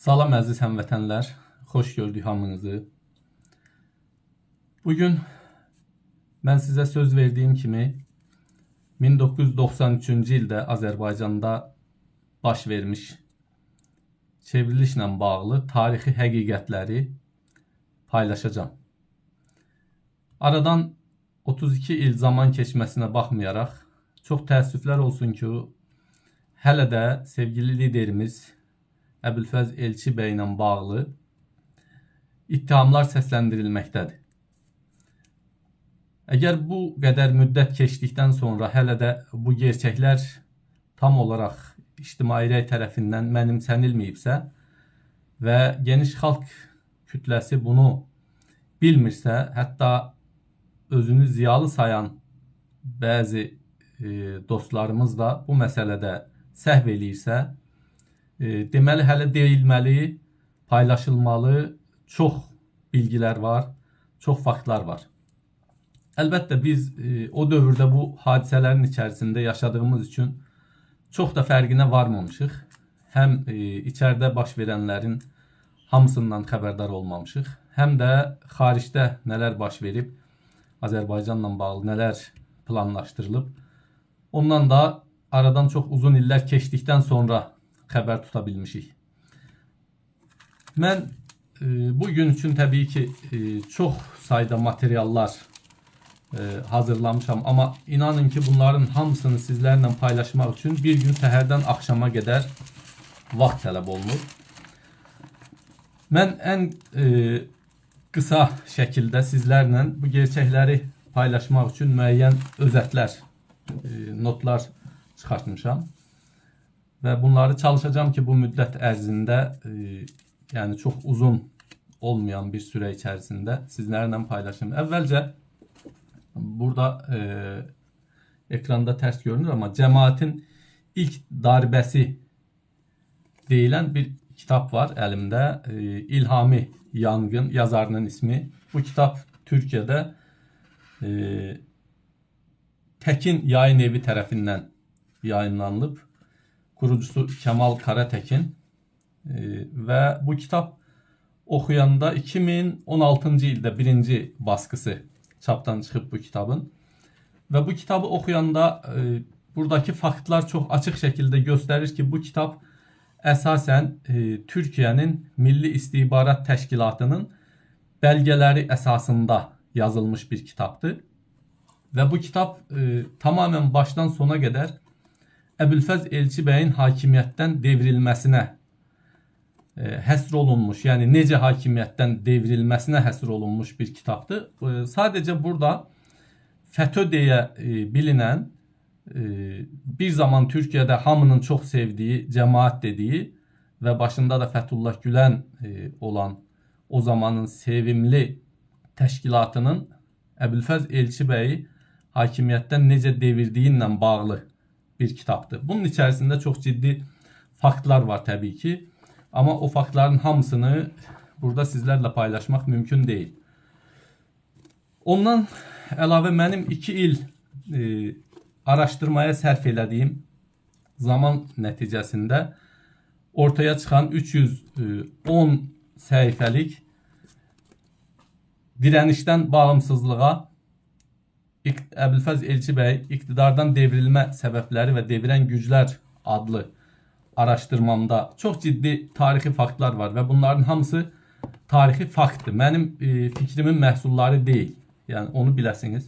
Salam əziz həmvətənlər, xoş gördük hamınızı. Bugün mən sizə söz verdiyim kimi 1993-cü ildə Azərbaycanda baş vermiş çevrilişlə bağlı tarixi həqiqətləri paylaşacağım. Aradan 32 il zaman keçməsinə baxmayaraq, çox təəssüflər olsun ki, hələ də sevgili liderimiz Əbülfəz Elçi bəy ilə bağlı ittihamlar səsləndirilməkdədir. Əgər bu qədər müddət keçdikdən sonra hələ də bu gerçəklər tam olaraq ictimai rəy tərəfindən mənimsənilməyibsə və geniş xalq kütləsi bunu bilmirsə, hətta özünü ziyalı sayan bəzi dostlarımız da bu məsələdə səhv eləyirsə, deməli hələ deyilməli, paylaşılmalı çox bilgilər var, çox faktlar var. Əlbəttə biz o dövrdə bu hadisələrin içərisində yaşadığımız üçün çox da fərqinə varmamışıq. Həm içəridə baş verənlərin hamısından xəbərdar olmamışıq, həm də xaricdə nələr baş verib, Azərbaycanla bağlı nələr planlaşdırılıb. Ondan da aradan çox uzun illər keçdikdən sonra xəbər tuta bilmişik. Mən bugün üçün təbii ki çox sayda materiallar hazırlamışam, amma inanın ki bunların hamısını sizlərlə paylaşmaq üçün bir gün səhərdən axşama qədər vaxt tələb olunur. Mən ən qısa şəkildə sizlərlə bu gerçəkləri paylaşmaq üçün müəyyən özətlər, notlar çıxartmışam. Və bunları çalışacağım ki, bu müddət ərzində, yəni çox uzun olmayan bir süre içərisində sizlərlə paylaşım. Əvvəlcə, burada ekranda tərs görünür, amma Cəmaətin ilk darbəsi deyilən bir kitab var əlimdə. İlhami Yanğın yazarının ismi. Bu kitab Türkiyədə Təkin Yayın Evi tərəfindən yayınlanıb. Kurucusu Kemal Karatekin və bu kitab oxuyanda 2016-cı ildə birinci baskısı çapdan çıxıb bu kitabın və bu kitabı oxuyanda buradakı faktlar çox açıq şəkildə göstərir ki, bu kitab əsasən Türkiyənin Milli İstihbarat Təşkilatının bəlgələri əsasında yazılmış bir kitabdır və bu kitab tamamen başdan sona qədər Əbülfəz Elçi bəyin hakimiyyətdən devrilməsinə həsr olunmuş, yəni necə hakimiyyətdən devrilməsinə həsr olunmuş bir kitabdır. Sadəcə burada FETÖ deyə bilinən, bir zaman Türkiyədə hamının çox sevdiyi cəmaət dediyi və başında da Fəthullah Gülen olan o zamanın sevimli təşkilatının Əbülfəz Elçi bəyi hakimiyyətdən necə devirdiyi ilə bağlı bir kitabdır. Bunun içərisində çox ciddi faktlar var təbii ki, amma o faktların hamısını burada sizlərlə paylaşmaq mümkün deyil. Ondan əlavə mənim 2 il araşdırmaya sərf elədiyim zaman nəticəsində ortaya çıxan 310 səhifəlik dirənişdən bağımsızlığa Əbülfəz Elçi bəy iqtidardan devrilmə səbəbləri və devirən güclər adlı araşdırmamda çox ciddi tarixi faktlar var və bunların hamısı tarixi faktdır. Mənim fikrimin məhsulları deyil. Yəni onu biləsiniz.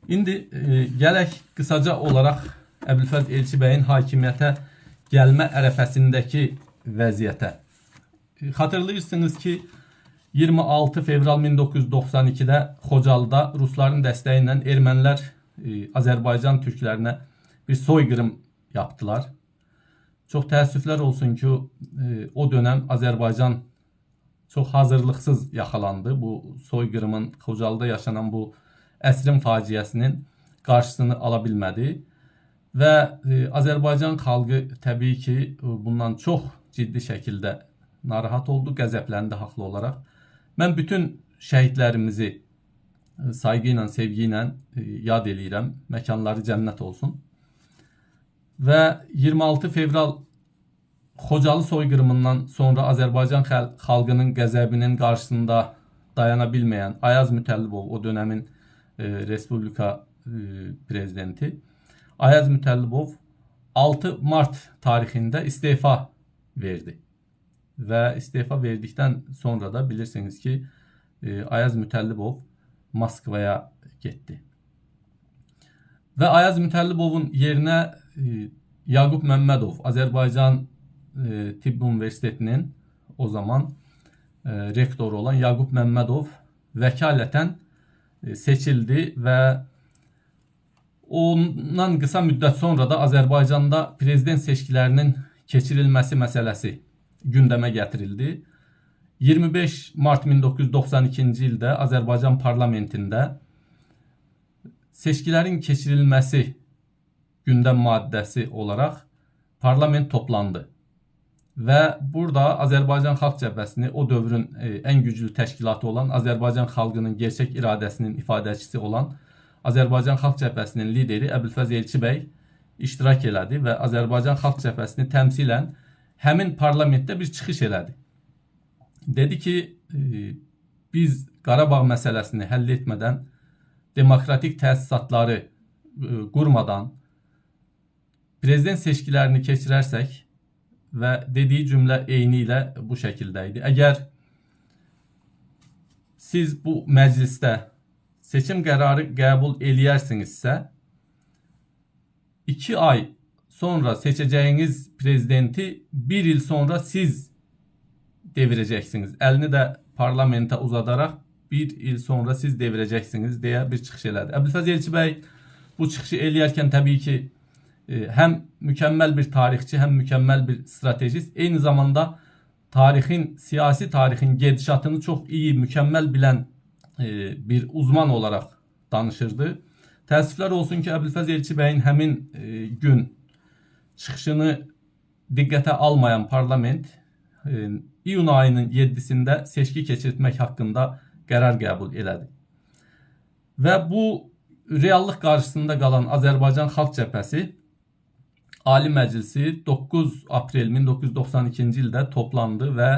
İndi gələk qısaca olaraq Əbülfəz Elçi bəyin hakimiyyətə gəlmə ərəfəsindəki vəziyyətə. Xatırlayırsınız ki, 26 fevral 1992-də Xocalıda Rusların dəstəyi ilə ermənilər Azərbaycan türklərinə bir soyqırım yaptılar. Çox təəssüflər olsun ki, o dönəm Azərbaycan çox hazırlıqsız yaxalandı. Bu soyqırımın, Xocalıda yaşanan bu əsrin faciəsinin qarşısını ala bilmədi. Və Azərbaycan xalqı təbii ki, bundan çox ciddi şəkildə narahat oldu, qəzəbləndi haqlı olaraq. Mən bütün şəhidlərimizi saygı ilə, sevgi ilə yad eləyirəm. Məkanları cənnət olsun. Və 26 fevral Xocalı soyqırımından sonra Azərbaycan xalqının qəzəbinin qarşısında dayana bilməyən Ayaz Mütəllibov, o dönemin Respublika prezidenti Ayaz Mütəllibov 6 Mart tarixində istefa verdi. Və istefa verdikdən sonra da bilirsiniz ki, Ayaz Mütəllibov Moskvaya getdi. Və Ayaz Mütəllibovun yerinə Yaqub Məmmədov, Azərbaycan Tibb Universitetinin o zaman rektoru olan Yaqub Məmmədov vəkalətən seçildi və ondan qısa müddət sonra da Azərbaycanda prezident seçkilərinin keçirilməsi məsələsi gündəmə gətirildi. 25 Mart 1992-ci ildə Azərbaycan parlamentində seçkilərin keçirilməsi gündəm maddəsi olaraq parlament toplandı. Və burada Azərbaycan Xalq Cəbhəsini, o dövrün ən güclü təşkilatı olan Azərbaycan xalqının gerçək iradəsinin ifadəçisi olan Azərbaycan Xalq Cəbhəsinin lideri Əbülfəz Elçibəy iştirak elədi və Azərbaycan Xalq Cəbhəsini təmsilən həmin parlamentdə bir çıxış elədi. Dedi ki, biz Qarabağ məsələsini həll etmədən, demokratik təsisatları qurmadan prezident seçkilərini keçirərsək və dediyi cümlə eyni ilə bu şəkildə idi. Əgər siz bu məclisdə seçim qərarı qəbul eləyərsinizsə, 2 ay sonra seçəcəyiniz prezidenti 1 il sonra siz devirəcəksiniz. Əlini də parlamentə uzadaraq 1 il sonra siz devirəcəksiniz deyə bir çıxış elədi. Əbülfəz Elçibəy bu çıxışı eləyərkən təbii ki, həm mükəmməl bir tarixçi, həm mükəmməl bir stratejist, eyni zamanda siyasi tarixin gedişatını çox iyi, mükəmməl bilən bir uzman olaraq danışırdı. Təəssüflər olsun ki, Əbülfəz Elçibəyin həmin gün çıxışını diqqətə almayan parlament iyun ayının 7-sində seçki keçirtmək haqqında qərar qəbul elədi. Və bu reallıq qarşısında qalan Azərbaycan Xalq Cəbhəsi Ali Məclisi 9 aprel 1992-ci ildə toplandı və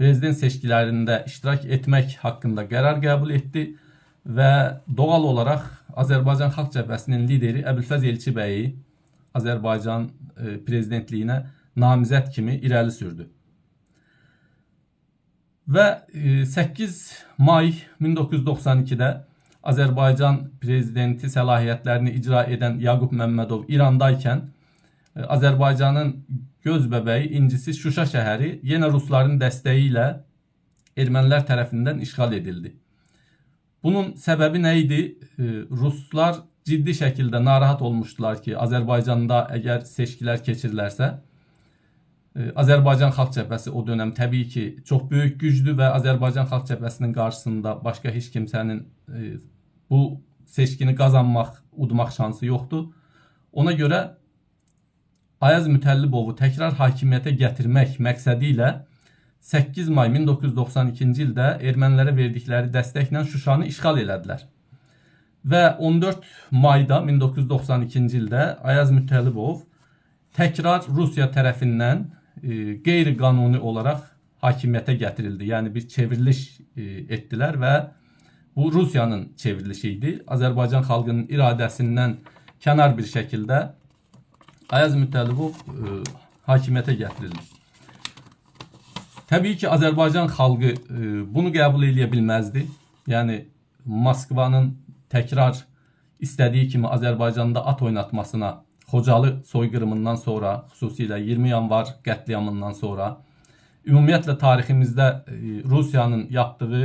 prezident seçkilərində iştirak etmək haqqında qərar qəbul etdi və doğal olaraq Azərbaycan Xalq Cəbhəsinin lideri Əbülfəz Elçibəyi Azərbaycan prezidentliyinə namizəd kimi irəli sürdü. Və 8 may 1992-də Azərbaycan prezidenti səlahiyyətlərini icra edən Yaqub Məmmədov İrandaykən Azərbaycanın göz bəbəyi, incisi Şuşa şəhəri yenə rusların dəstəyi ilə ermənilər tərəfindən işğal edildi. Bunun səbəbi nə idi? Ruslar ciddi şəkildə narahat olmuşdular ki, Azərbaycanda əgər seçkilər keçirilərsə, Azərbaycan Xalq Cəbhəsi o dönəm təbii ki, çox böyük gücdür və Azərbaycan Xalq Cəbhəsinin qarşısında başqa heç kimsənin bu seçkini qazanmaq, udmaq şansı yoxdur. Ona görə Ayaz Mütəllibovu təkrar hakimiyyətə gətirmək məqsədi ilə 8 may 1992-ci ildə ermənilərə verdikləri dəstəklə Şuşanı işğal elədilər. Və 14 mayda 1992-ci ildə Ayaz Mütəllibov təkrar Rusiya tərəfindən qeyri-qanuni olaraq hakimiyyətə gətirildi. Yəni bir çevriliş etdilər və bu Rusiyanın çevrilişi idi. Azərbaycan xalqının iradəsindən kənar bir şəkildə Ayaz Mütəllibov hakimiyyətə gətirildi. Təbii ki, Azərbaycan xalqı bunu qəbul edə bilməzdi. Yəni Moskvanın təkrar istədiyi kimi Azərbaycanda at oynatmasına, Xocalı soyqırımından sonra, xüsusilə 20 yanvar qətliamından sonra, ümumiyyətlə tariximizdə Rusiyanın yaptığı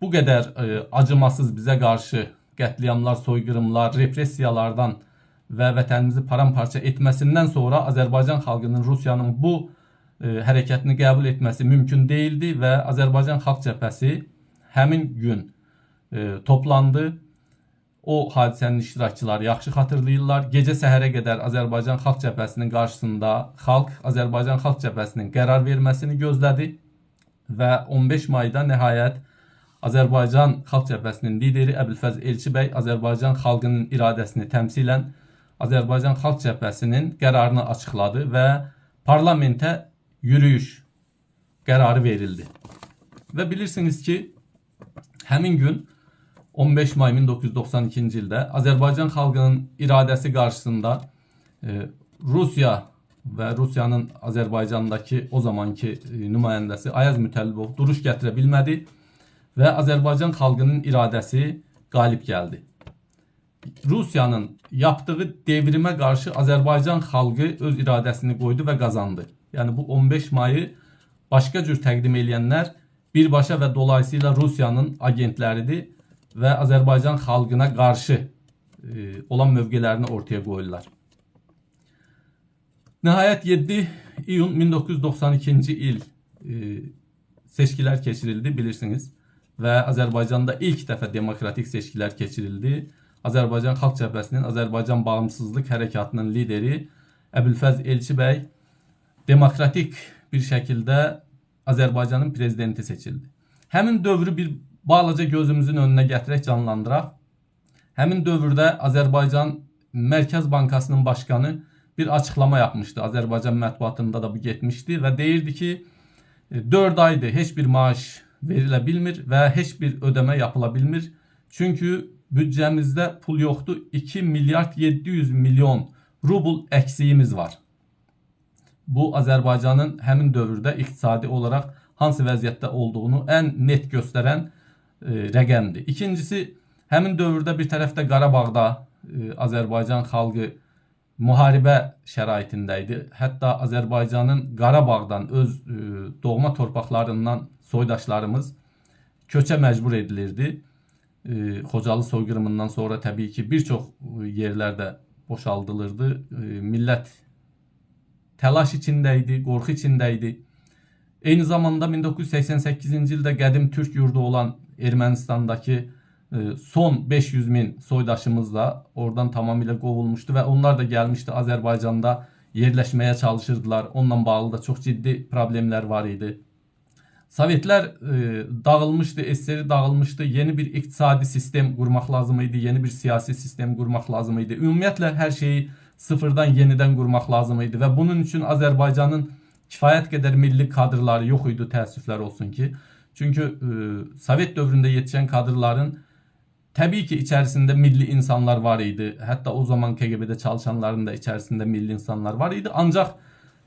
bu qədər acımasız bizə qarşı qətliamlar, soyqırımlar, repressiyalardan və vətənimizi paramparça etməsindən sonra Azərbaycan xalqının Rusiyanın bu hərəkətini qəbul etməsi mümkün değildi və Azərbaycan Xalq Cəbhəsi həmin gün toplandı. O hadisənin iştirakçıları yaxşı xatırlayırlar. Gecə səhərə qədər Azərbaycan Xalq Cəbhəsinin qarşısında xalq Azərbaycan Xalq Cəbhəsinin qərar verməsini gözlədi və 15 mayda nəhayət Azərbaycan Xalq Cəbhəsinin lideri Əbülfəz Elçibəy Azərbaycan xalqının iradəsini təmsilən Azərbaycan Xalq Cəbhəsinin qərarını açıqladı və parlamentə yürüyüş kararı verildi. Ve bilirsiniz ki həmin gün 15 may 1992-ci ildə Azərbaycan xalqının iradəsi qarşısında Rusiya və Rusiyanın Azərbaycandakı o zamanki nümayəndəsi Ayaz Mütəllibov duruş gətirə bilmədi və Azərbaycan xalqının iradəsi qalib gəldi. Rusiyanın yaptığı devrimə qarşı Azərbaycan xalqı öz iradəsini qoydu və qazandı. Yəni bu 15 mayı başqa cür təqdim edənlər birbaşa və dolayısıyla Rusiyanın agentləridir və Azərbaycan xalqına qarşı olan mövqelərini ortaya qoyurlar. Nəhayət 7 iyun 1992-ci il seçkilər keçirildi, bilirsiniz. Və Azərbaycanda ilk dəfə demokratik seçkilər keçirildi. Azərbaycan Xalq Cəbhəsinin Azərbaycan Bağımsızlıq Hərəkatının lideri Əbülfəz Elçi bəy demokratik bir şəkildə Azərbaycanın prezidenti seçildi. Həmin dövrü bir balaca gözümüzün önünə gətirək canlandıraq. Həmin dövrdə Azərbaycan Mərkəz Bankasının başkanı bir açıqlama yapmışdı. Azərbaycan mətbuatında da bu getmişdi və deyirdi ki 4 aydır heç bir maaş verilə bilmir və heç bir ödəmə yapıla bilmir. Çünki büdcəmizdə pul yoxdur. 2 milyard 700 milyon rubl əksiyimiz var. Bu Azərbaycanın həmin dövrdə iqtisadi olaraq hansı vəziyyətdə olduğunu ən net göstərən rəqəmdir. İkincisi, həmin dövrdə bir tərəfdə Qarabağda Azərbaycan xalqı müharibə şəraitində idi. Hətta Azərbaycanın Qarabağdan öz doğma torpaqlarından soydaşlarımız köçə məcbur edilirdi. Xocalı soyqırımından sonra təbii ki bir çox yerlərdə boşaldılırdı. Millət təlaş içində idi, qorxu içində idi. Eyni zamanda 1988-ci ildə qədim Türk yurdu olan Ermənistandakı son 500 min soydaşımız da oradan tamamilə qovulmuşdu və onlar da gəlmişdi Azərbaycanda yerləşməyə çalışırdılar. Onunla bağlı da çox ciddi problemlər var idi. Sovetlər dağılmışdı, SSR dağılmışdı. Yeni bir iqtisadi sistem qurmaq lazım idi, yeni bir siyasi sistem qurmaq lazım idi. Ümumiyyətlə hər şeyi sıfırdan yenidən qurmaq lazım idi və bunun üçün Azərbaycanın kifayət qədər milli kadrları yox idi, təəssüflər olsun ki. Çünki Sovet dövründə yetişən kadrların təbii ki içərisində milli insanlar var idi. Hətta o zaman KGB-də çalışanların da içərisində milli insanlar var idi. Ancaq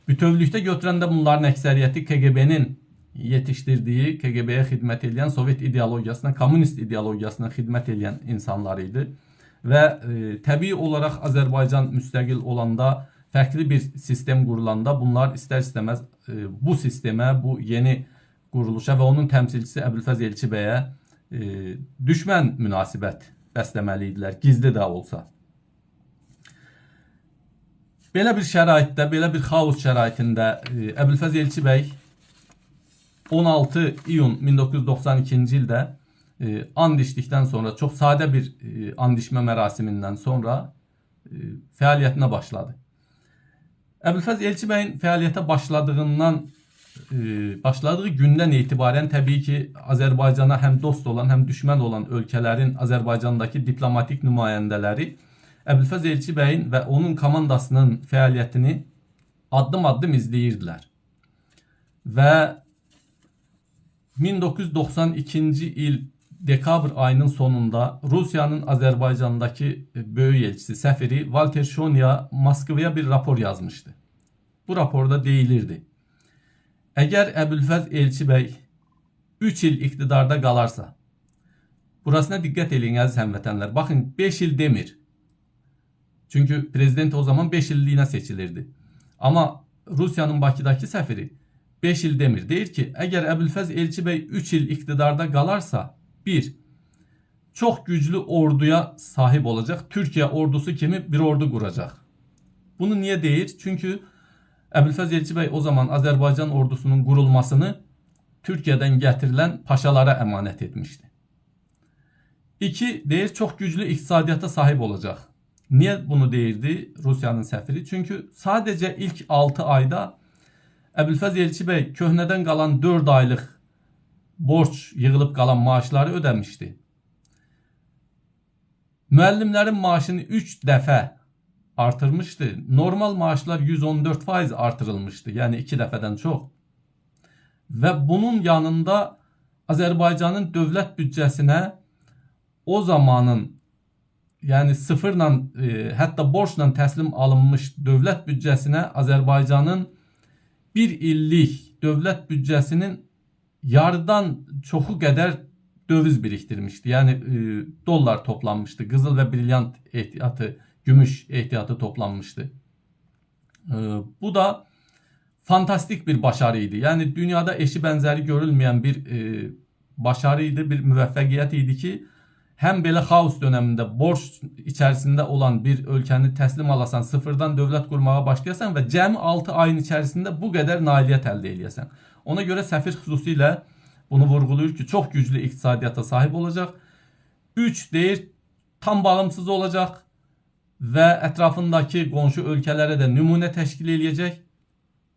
bütövlükdə götürəndə bunların əksəriyyəti KGB-nin yetişdirdiyi, KGB-yə xidmət edən Sovet ideologiyasına, komünist ideologiyasına xidmət edən insanlar idi. Və təbii olaraq Azərbaycan müstəqil olanda, fərqli bir sistem qurulanda bunlar istər-istəməz bu sistemə, bu yeni quruluşa və onun təmsilçisi Əbülfəz Elçi bəyə düşmən münasibət bəsləməli idilər, gizli də olsa. Belə bir şəraitdə, belə bir xaos şəraitində Əbülfəz Elçi bəy 16 iyun 1992-ci ildə and içdikdən sonra, çox sadə bir and içmə mərasimindən sonra fəaliyyətinə başladı. Əbülfəz Elçi bəyin fəaliyyətə başladığı gündən etibarən təbii ki Azərbaycana həm dost olan, həm düşmən olan ölkələrin Azərbaycandakı diplomatik nümayəndələri Əbülfəz Elçi bəyin və onun komandasının fəaliyyətini addım-addım izləyirdilər. Və 1992-ci il dekabr ayının sonunda Rusiyanın Azərbaycandakı böyük elçisi, səfiri Walter Shonya Moskvaya bir rapor yazmışdı. Bu raporda deyilirdi: əgər Əbülfəz Elçi bəy 3 il iqtidarda qalarsa, burasına diqqət edin əziz həmvətənlər, baxın 5 il demir. Çünki prezident o zaman 5 illiyinə seçilirdi. Amma Rusiyanın Bakıdakı səfiri 5 il demir. Deyir ki, əgər Əbülfəz Elçi bəy 3 il iqtidarda qalarsa, 1. Çox güclü orduya sahib olacaq. Türkiyə ordusu kimi bir ordu quracaq. Bunu niyə deyir? Çünki Əbülfəz Elçi bəy o zaman Azərbaycan ordusunun qurulmasını Türkiyədən gətirilən paşalara əmanət etmişdi. 2. Deyir, çox güclü iqtisadiyyata sahib olacaq. Niyə bunu deyirdi Rusiyanın səfiri? Çünki sadəcə ilk 6 ayda Əbülfəz Elçi bəy köhnədən qalan 4 aylıq borc yığılıb qalan maaşları ödəmişdi. Müəllimlərin maaşını 3 dəfə artırmıştı. Normal maaşlar 114% artırılmıştı. Yani 2 dəfədən çox. Ve bunun yanında Azerbaycan'ın devlet bütçesine o zamanın yani sıfırla hatta borçla təslim alınmış devlet bütçesine Azerbaycan'ın bir illik devlet bütçesinin yarıdan çoxu qədər döviz biriktirmişti. Yani dolar toplanmıştı. Kızıl ve brilyant ehtiyatı, gümüş ehtiyatı toplanmıştı. Bu da fantastik bir başarıydı. Yani dünyada eşi benzeri görülmeyen bir başarıydı, bir müvəffəqiyyət idi ki, hem belə xaos döneminde borç içerisinde olan bir ülkəni təslim alasan, sıfırdan dövlət qurmağa başlayasan ve cəmi 6 ayın içerisinde bu qədər nailiyyət əldə eləyəsən. Ona göre səfir xüsusilə bunu vurguluyor ki, çok güçlü iktisadiyata sahip olacak. 3 deyir, tam bağımsız olacak ve etrafındaki qonşu ölkələrə də nümunə təşkil eləyəcək.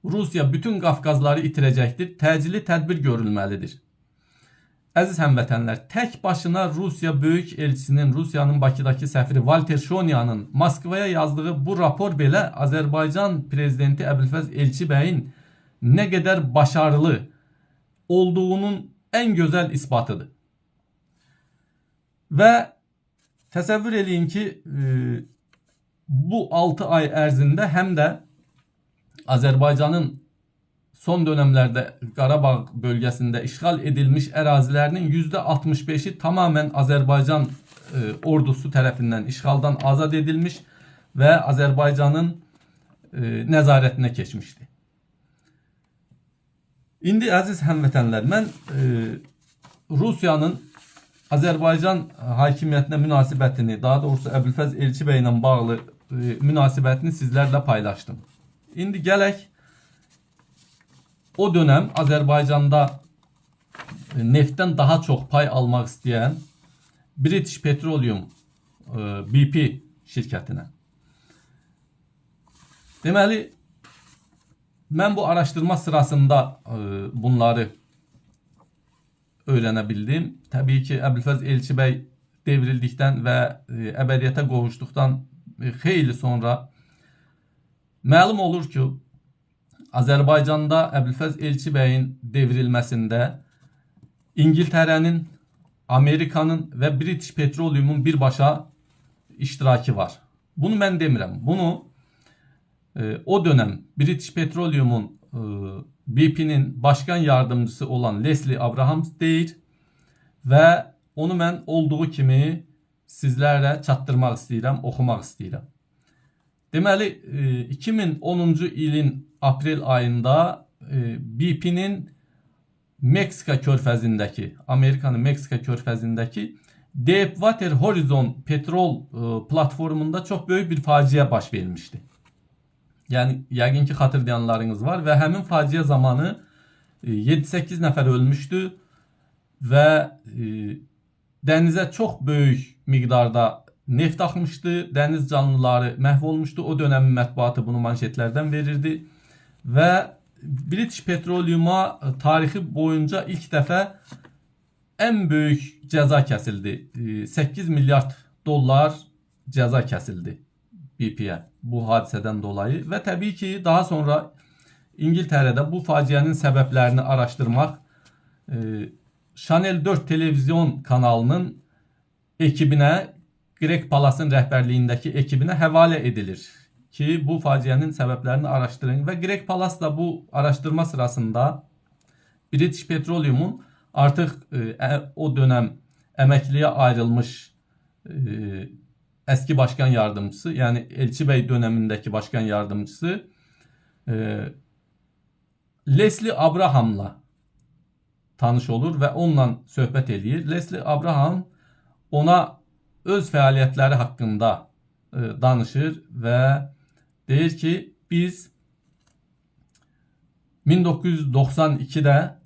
Rusya bütün Qafqazları itirəcəkdir. Təcili tədbir görülməlidir. Əziz həmvətənlər, tək başına Rusya böyük elçisinin, Rusiyanın Bakıdakı səfiri Valter Shonyanın Moskvaya yazdığı bu rapor belə Azərbaycan prezidenti Əbülfəz Elçibəyin nə qədər başarılı olduğunun en güzel ispatıdır. Ve təsəvvür edin ki bu 6 ay ərzində hem de Azerbaycan'ın son dönemlerde Qarabağ bölgesinde işgal edilmiş ərazilərinin %65'i tamamen Azerbaycan ordusu tarafından işgaldan azad edilmiş ve Azerbaycan'ın nəzarətinə keçmişti. İndi əziz həmvətənlər, mən Rusiyanın Azərbaycan hakimiyyətinə münasibətini, daha doğrusu Əbülfəz Elçibəy ilə bağlı münasibətini sizlərlə paylaşdım. İndi gələk o dönem Azərbaycanda neftdən daha çox pay almaq istəyən British Petroleum BP şirkətinə. Deməli, mən bu araştırma sırasında bunları öğrenebildim. Tabii ki Əbülfəz Elçibəy devrildikdən və əbədiyyətə qovuşduqdan xeyli sonra məlum olur ki, Azərbaycanda Əbülfəz Elçibəyin devrilməsində İngiltərənin, Amerikanın və British Petroleum'un birbaşa iştirakı var. Bunu mən demirəm. Bunu o dönem British Petroleum'un BP'nin başkan yardımcısı olan Leslie Abrahams deyir ve onu mən olduğu kimi sizlərlə çatdırmaq istəyirəm, oxumaq istəyirəm. Deməli, 2010-cu ilin aprel ayında BP'nin Meksika körfəzindəki, Amerikanın Meksika körfəzindəki Deepwater Horizon petrol platformunda çox böyük bir faciə baş vermişdi. Yani yəqin ki xatırlayanlarınız var ve həmin faciə zamanı 7-8 nəfər ölmüşdü ve dənizə çox böyük miqdarda neft axmışdı, dəniz canlıları məhv olmuşdu. O dönemin mətbuatı bunu manşetlərdən verirdi ve British Petroleum'a tarixi boyunca ilk dəfə en büyük ceza kesildi. 8 milyard dolar ceza kesildi BP'ye bu hadiseden dolayı ve tabii ki daha sonra İngiltere'de bu facianın sebeplerini araştırmak Channel 4 televizyon kanalının ekibine, Greg Palas'ın rehberliğindeki ekibine havale edilir ki bu facianın sebeplerini araştırın ve Greg Palas da bu araştırma sırasında British Petroleum'un artık o dönem emekliye ayrılmış eski başkan yardımcısı, yani Elçibəy dönemindeki başkan yardımcısı Leslie Abraham'la tanış olur ve onunla söhbət eləyir. Leslie Abraham ona öz fəaliyyətləri haqqında danışır ve deyir ki, biz 1992'de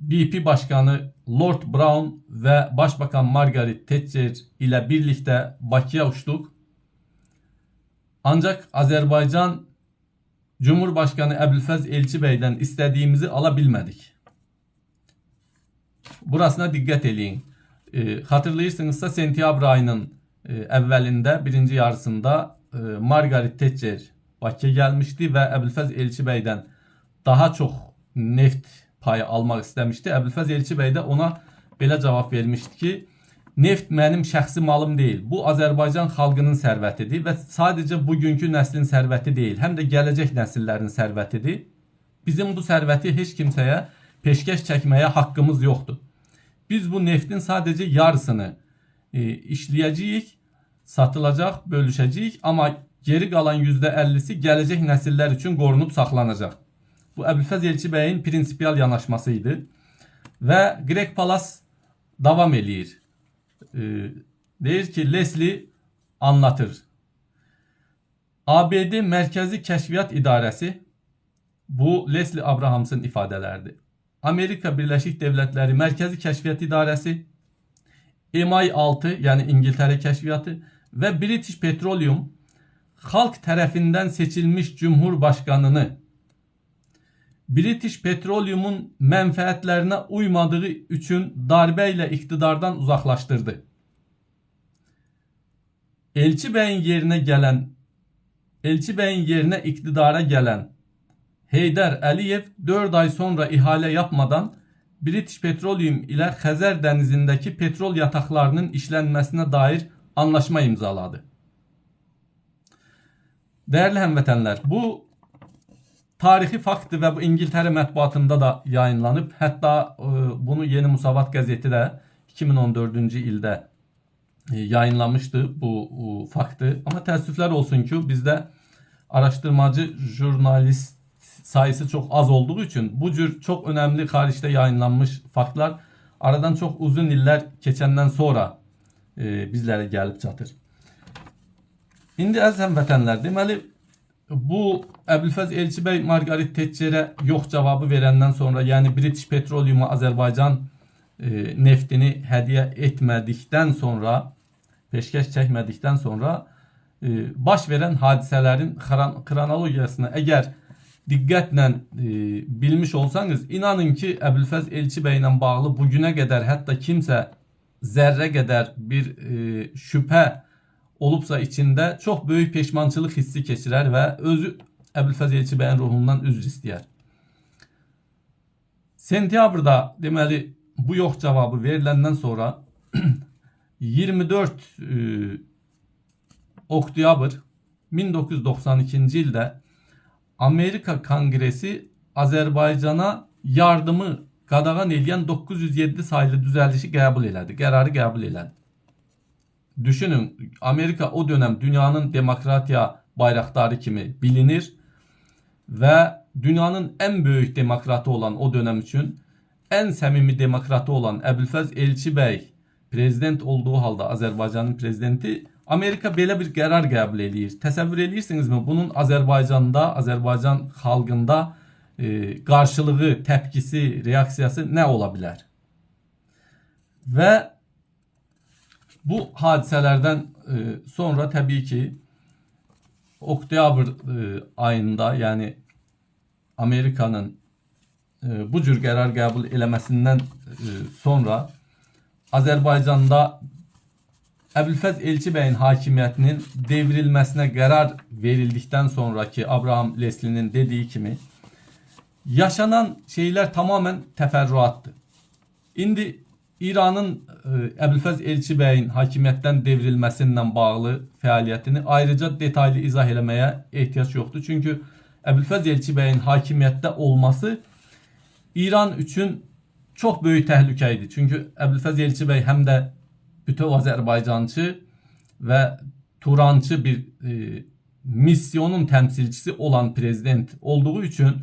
BP başkanı Lord Brown ve Başbakan Margaret Thatcher ile birlikte Bakıya uçtuk. Ancak Azerbaycan Cumhurbaşkanı Əbülfəz Elçibəydən istediğimizi alabilmedik. Burasına dikkat edin. Hatırlayırsınızsa sentyabr ayının əvvəlində, birinci yarısında Margaret Thatcher Bakıya gelmişti ve Əbülfəz Elçibəydən daha çox neft payı almaq istəmişdi. Əbülfəz Elçibəy də ona belə cavab vermişdi ki, neft mənim şəxsi malım deyil. Bu Azərbaycan xalqının sərvətidir və sadəcə bugünkü nəslin sərvəti deyil, həm də gələcək nəsillərin sərvətidir. Bizim bu sərvəti heç kimsəyə peşkəş çəkməyə haqqımız yoxdur. Biz bu neftin sadəcə yarısını işləyəcəyik, satılacaq, bölüşəcəyik, amma geri qalan %50'si gələcək nəsillər üçün qorunub saxlanacaq. Bu Əbülfəz Elçibəyin prinsipial yanaşmasıydı və Greg Palas davam eləyir. Deyir ki, Leslie anlatır. ABD Mərkəzi Kəşfiyyat İdarəsi, bu Leslie Abrahams'ın ifadələridir. Amerika Birləşik Devlətləri Mərkəzi Kəşfiyyat İdarəsi, MI6 yəni İngiltərə kəşfiyyatı və British Petroleum xalq tərəfindən seçilmiş Cumhurbaşqanını British Petroleum'un mənfəətlərinə uymadığı üçün darbə ilə iqtidardan uzaqlaşdırdı. Elçibəyin yerinə iqtidara gələn Heydər Əliyev 4 ay sonra ihale yapmadan British Petroleum ilə Xəzər dənizindəki petrol yataqlarının işlənməsinə dair anlaşma imzaladı. Değerli həmvətənlər, bu tarixi faktdır və bu İngiltərə mətbuatında da yayınlanıb. Hətta bunu Yeni Musavat qəzeti də 2014-cü ildə yayınlamışdı bu faktı. Amma təəssüflər olsun ki, bizdə araştırmacı jurnalist sayısı çok az olduğu için bu cür çok önemli xaricdə yayınlanmış faktlar aradan çok uzun iller keçəndən sonra bizlərə gəlib çatır. İndi əziz həmvətənlər, deməli bu Əbülfəz Elçibəy Margaret Thatcher'ə yox cavabı verəndən sonra, yəni British Petroleum'a Azərbaycan neftini hədiyyə etmədikdən sonra, peşkəş çəkmədikdən sonra baş verən hadisələrin kronologiyasını əgər diqqətlə bilmiş olsanız, inanın ki, Əbülfəz Elçibəy ilə bağlı bugünə qədər hətta kimsə zərrə qədər bir şübhə olubsa içində çox böyük peşmançılıq hissi keçirər və özü Əbülfəz Elçibəyin ruhundan üzr istəyər. Sentyabrda deməli bu yox cavabı veriləndən sonra 24 oktyabr 1992-ci ildə Amerika Kongresi Azərbaycana yardımı qadağan edən 907 sayılı düzəldişi qəbul elədi, qərarı qəbul elədi. Düşünün, Amerika o dönem dünyanın demokratiya bayraktarı kimi bilinir və dünyanın en büyük demokratı olan o dönem için en səmimi demokratı olan Əbülfəz Elçibəy prezident olduğu halda Azərbaycanın prezidenti Amerika belə bir qərar qəbul eləyir. Təsəvvür edirsinizmi? Bunun Azərbaycanda, Azərbaycan xalqında qarşılığı, təpkisi, reaksiyası nə ola bilər? Və bu hadisələrdən sonra təbii ki oktyabr ayında, yəni Amerikanın bu cür qərar qəbul eləməsindən sonra Azərbaycanda Əbülfəz Elçibəyin hakimiyyətinin devrilməsinə qərar verildikdən sonraki Abraham Leslie'nin dediği kimi yaşanan şeyler tamamen təfərrüatdır. İndi İranın Əbülfəz Elçibəyin hakimiyyətdən devrilməsindən bağlı fəaliyyətini ayrıca detaylı izah eləməyə ehtiyac yoxdur. Çünki Əbülfəz Elçibəyin hakimiyyətdə olması İran üçün çox böyük təhlükə idi. Çünki Əbülfəz Elçibəy həm də bütöv Azərbaycançı və Turançı bir misyonun təmsilçisi olan prezident olduğu üçün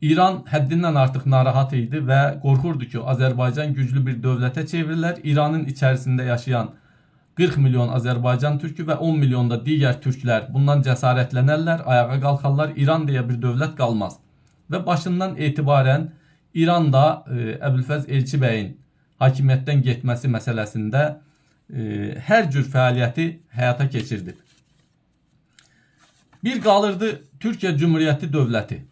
İran həddindən artıq narahat idi və qorxurdu ki, Azərbaycan güclü bir dövlətə çevrilər. İranın içərisində yaşayan 40 milyon Azərbaycan türkü və 10 milyon da digər türklər bundan cəsarətlənərlər, ayağa qalxarlar. İran deyə bir dövlət qalmaz. Və başından etibarən İran da Əbülfəz Elçibəyin hakimiyyətdən getməsi məsələsində hər cür fəaliyyəti həyata keçirdi. Bir qalırdı Türkiyə Cumhuriyyəti dövləti.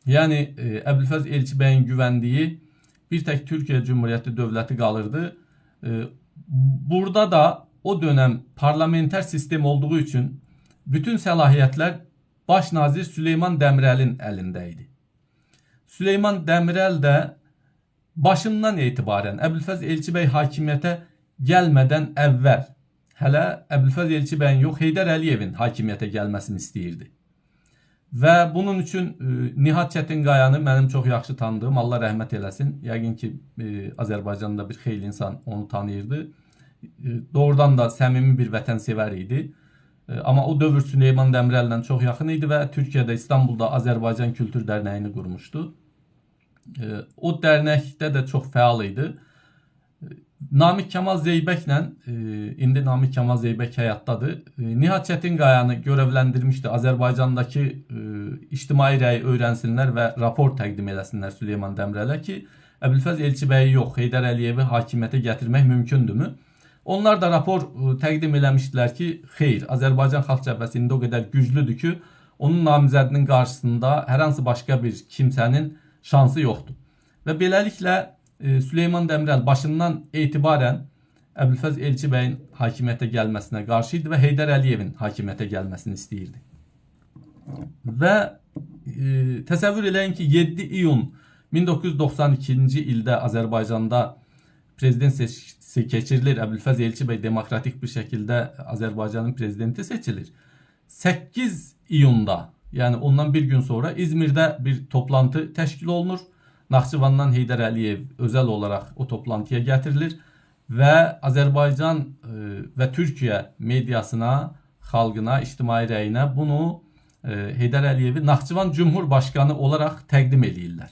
Yəni Əbülfəz Elçibəyin güvəndiyi bir tək Türkiyə Cumhuriyyəti dövləti qalırdı. Burada da o dönem parlamenter sistem olduğu üçün bütün səlahiyyətlər Baş nazir Süleyman Demirel'in əlindəydi. Süleyman Demirel də başından etibarən Əbülfəz Elçibəy hakimiyyətə gəlmədən əvvəl hələ Əbülfəz Elçibəyin yox, Heydər Əliyevin hakimiyyətə gəlməsini istəyirdi. Və bunun üçün Nihat Çətinqayanı mənim çox yaxşı tanıdığım, Allah rəhmət eləsin, yəqin ki Azərbaycanda bir xeyli insan onu tanıyırdı. Doğrudan da səmimi bir vətənsevər idi. Amma o dövr Süleyman Demirel'lə çox yaxın idi və Türkiyədə, İstanbulda Azərbaycan Kültür Dərnəyini qurmuşdu. O dərnəkdə də çox fəal idi. Namik Kemal Zeybəklə, indi Namik Kemal Zeybək həyatdadır, Nihat Çətinqayanı görevləndirmişdi. Azərbaycandakı ictimai rəyi öyrənsinlər və rapor təqdim eləsinlər Süleyman Demirel'ə ki, Əbülfəz Elçibəyi yox, Heydər Əliyevi hakimiyyətə gətirmək mümkündürmü? Onlar da rapor təqdim eləmişdilər ki, xeyr, Azərbaycan Xalq Cəbhəsi indi o qədər güclüdür ki, onun namizədinin qarşısında hər hansı başqa bir kimsənin şansı yoxdur. Və beləliklə Süleyman Demirel başından etibarən Əbülfəz Elçibəyin hakimiyyətə gəlməsinə qarşı idi və Heydər Əliyevin hakimiyyətə gəlməsini istəyirdi. Və təsəvvür eləyin ki, 7 iyun 1992-ci ildə Azərbaycanda prezident seçkisi keçirilir. Əbülfəz Elçibəy demokratik bir şəkildə Azərbaycanın prezidenti seçilir. 8 iyunda, yəni ondan bir gün sonra İzmirdə bir toplantı təşkil olunur. Naxçıvandan Heydər Əliyev özel olaraq o toplantıya gətirilir və Azərbaycan və Türkiyə mediasına, xalqına, ictimai rəyinə bunu Heydər Əliyevi Naxçıvan Cumhurbaşkanı olaraq təqdim edirlər.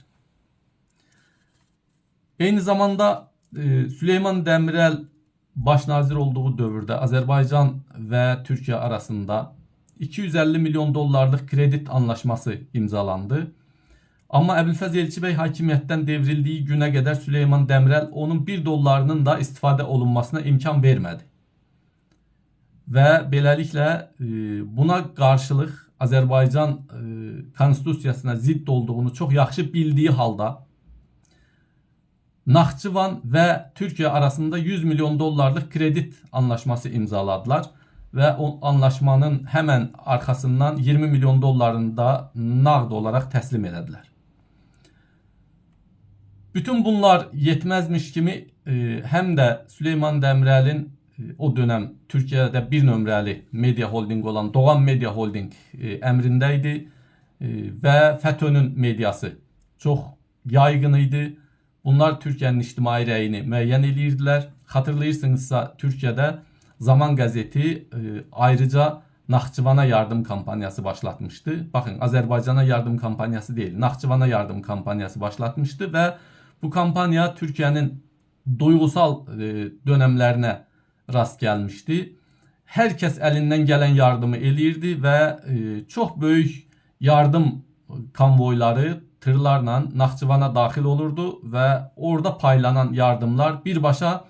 Eyni zamanda Süleyman Demirel baş nazir olduğu dövrdə Azərbaycan və Türkiyə arasında 250 milyon dollarlıq kredit anlaşması imzalandı. Amma Əbülfəz Elçibəy hakimiyyətdən devrildiyi günə qədər Süleyman Demirel onun 1 dollarının da istifadə olunmasına imkan vermədi. Və beləliklə buna qarşılıq Azərbaycan konstitusiyasına zidd olduğunu çox yaxşı bildiyi halda Naxçıvan və Türkiyə arasında 100 milyon dollarlıq kredit anlaşması imzaladılar və o anlaşmanın həmən arxasından 20 milyon dollarını da nağd olaraq təslim elədilər. Bütün bunlar yetməzmiş kimi həm də Süleyman Demirel'in o dönem Türkiye'de bir nömrəli medya holding olan Doğan Medya Holding əmrindəydi və FETÖ'nün mediası çox yaygın idi. Bunlar Türkiye'nin ictimai rəyini müəyyən edirdilər. Xatırlayırsınızsa Türkiye'de Zaman qəzeti ayrıca Naxçıvana yardım kampanyası başlatmıştı. Bakın, Azərbaycana yardım kampanyası değil, Naxçıvana yardım kampanyası başlatmıştı və bu kampanya Türkiye'nin duygusal dönemlerine rast gelmişti. Herkes elinden gelen yardımı eləyirdi və çox böyük yardım konvoyları tırlarla Naxçıvana daxil olurdu və orada paylanan yardımlar birbaşa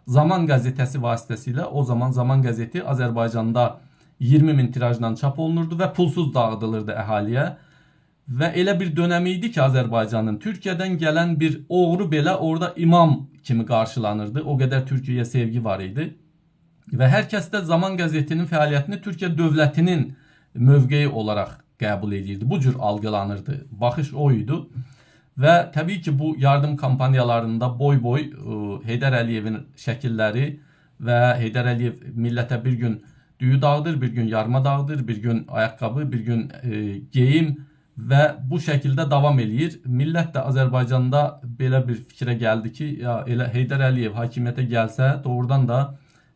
Zaman qəzetəsi vasitəsilə, o zaman Zaman qəzeti Azərbaycanda 20.000 tirajdan çap olunurdu və pulsuz dağıdılırdı əhaliyə. Və elə bir dönəm idi ki, Azərbaycanın Türkiyədən gələn bir oğru belə orada imam kimi qarşılanırdı. O qədər Türkiyəyə sevgi var idi. Və hər kəs də Zaman qəzetinin fəaliyyətini Türkiyə dövlətinin mövqeyi olaraq qəbul edirdi. Bu cür algılanırdı. Baxış o idi. Və təbii ki, bu yardım kampanyalarında boy-boy Heydər Əliyevin şəkilləri və Heydər Əliyev millətə bir gün düyü dağıdır, bir gün yarma dağıdır, bir gün ayaqqabı, bir gün geyim və bu şəkildə davam eləyir. Millət də Azərbaycanda belə bir fikrə gəldi ki, ya elə Heydər Əliyev hakimiyyətə gəlsə doğrudan da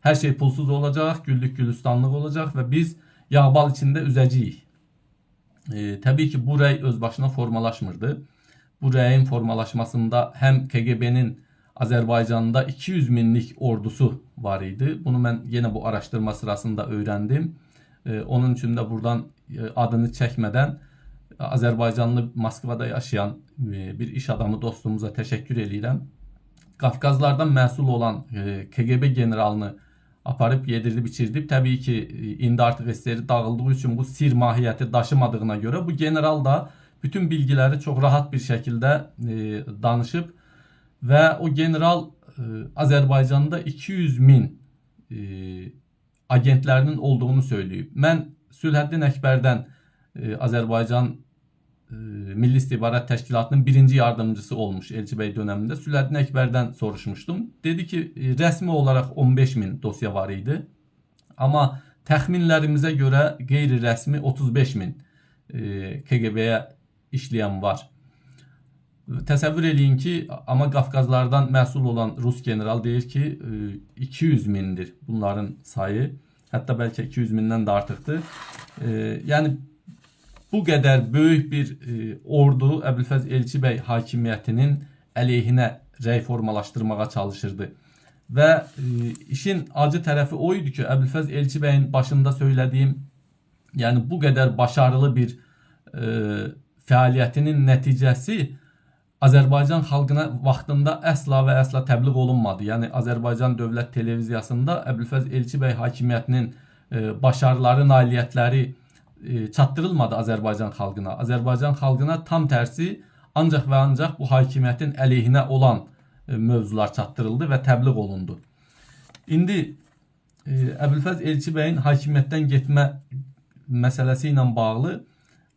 hər şey pulsuz olacaq, güllük gülistanlıq olacaq və biz yağbal içində üzəcəyik. Təbii ki, bu rəy öz başına formalaşmırdı. Bu rəyin formalaşmasında həm KGB-nin Azərbaycanda 200 minlik ordusu var idi. Bunu mən yenə bu araşdırma sırasında öyrəndim. Onun üçün də buradan adını çəkmədən Azərbaycanlı Moskvada yaşayan bir iş adamı dostumuza təşəkkür edirəm. Qafqazlardan məhsul olan KGB generalını aparıb yedirib içirdib. Təbii ki, indi artıq SSR dağıldığı üçün bu sir mahiyyəti daşımadığına görə bu general da bütün bilgiləri çox rahat bir şəkildə danışıb və o general Azərbaycanda 200 min agentlərinin olduğunu söyləyib. Mən Sülhəddin Əkbərdən Azərbaycan Milli İstihbarat Təşkilatının birinci yardımcısı olmuş Elçi bəy döneminde. Sülhəddin Əkbərdən soruşmuştum. Dedi ki resmi olarak 15.000 dosya var idi. Ama təxminlərimizə görə qeyri-rəsmi 35.000 KGB-yə işləyən var. Təsəvvür eləyin ki, ama Qafqazlardan məsul olan Rus general deyir ki 200.000'dir bunların sayı. Hətta bəlkə 200.000'dən də artıqdır. Yəni bu qədər böyük bir ordu Əbülfəz Elçi bəy hakimiyyətinin əleyhinə rəy formalaşdırmağa çalışırdı. Və işin acı tərəfi o idi ki, Əbülfəz Elçi bəyin başında söylədiyim, yəni bu qədər başarılı bir fəaliyyətinin nəticəsi Azərbaycan xalqına vaxtında əsla və əsla təbliğ olunmadı. Yəni Azərbaycan Dövlət Televiziyasında Əbülfəz Elçi bəy hakimiyyətinin başarıları, nailiyyətləri çatdırılmadı Azərbaycan xalqına. Azərbaycan xalqına tam tərsi ancaq və ancaq bu hakimiyyətin əleyhinə olan mövzular çatdırıldı və təbliğ olundu. İndi Əbülfəz Elçi bəyin hakimiyyətdən getmə məsələsi ilə bağlı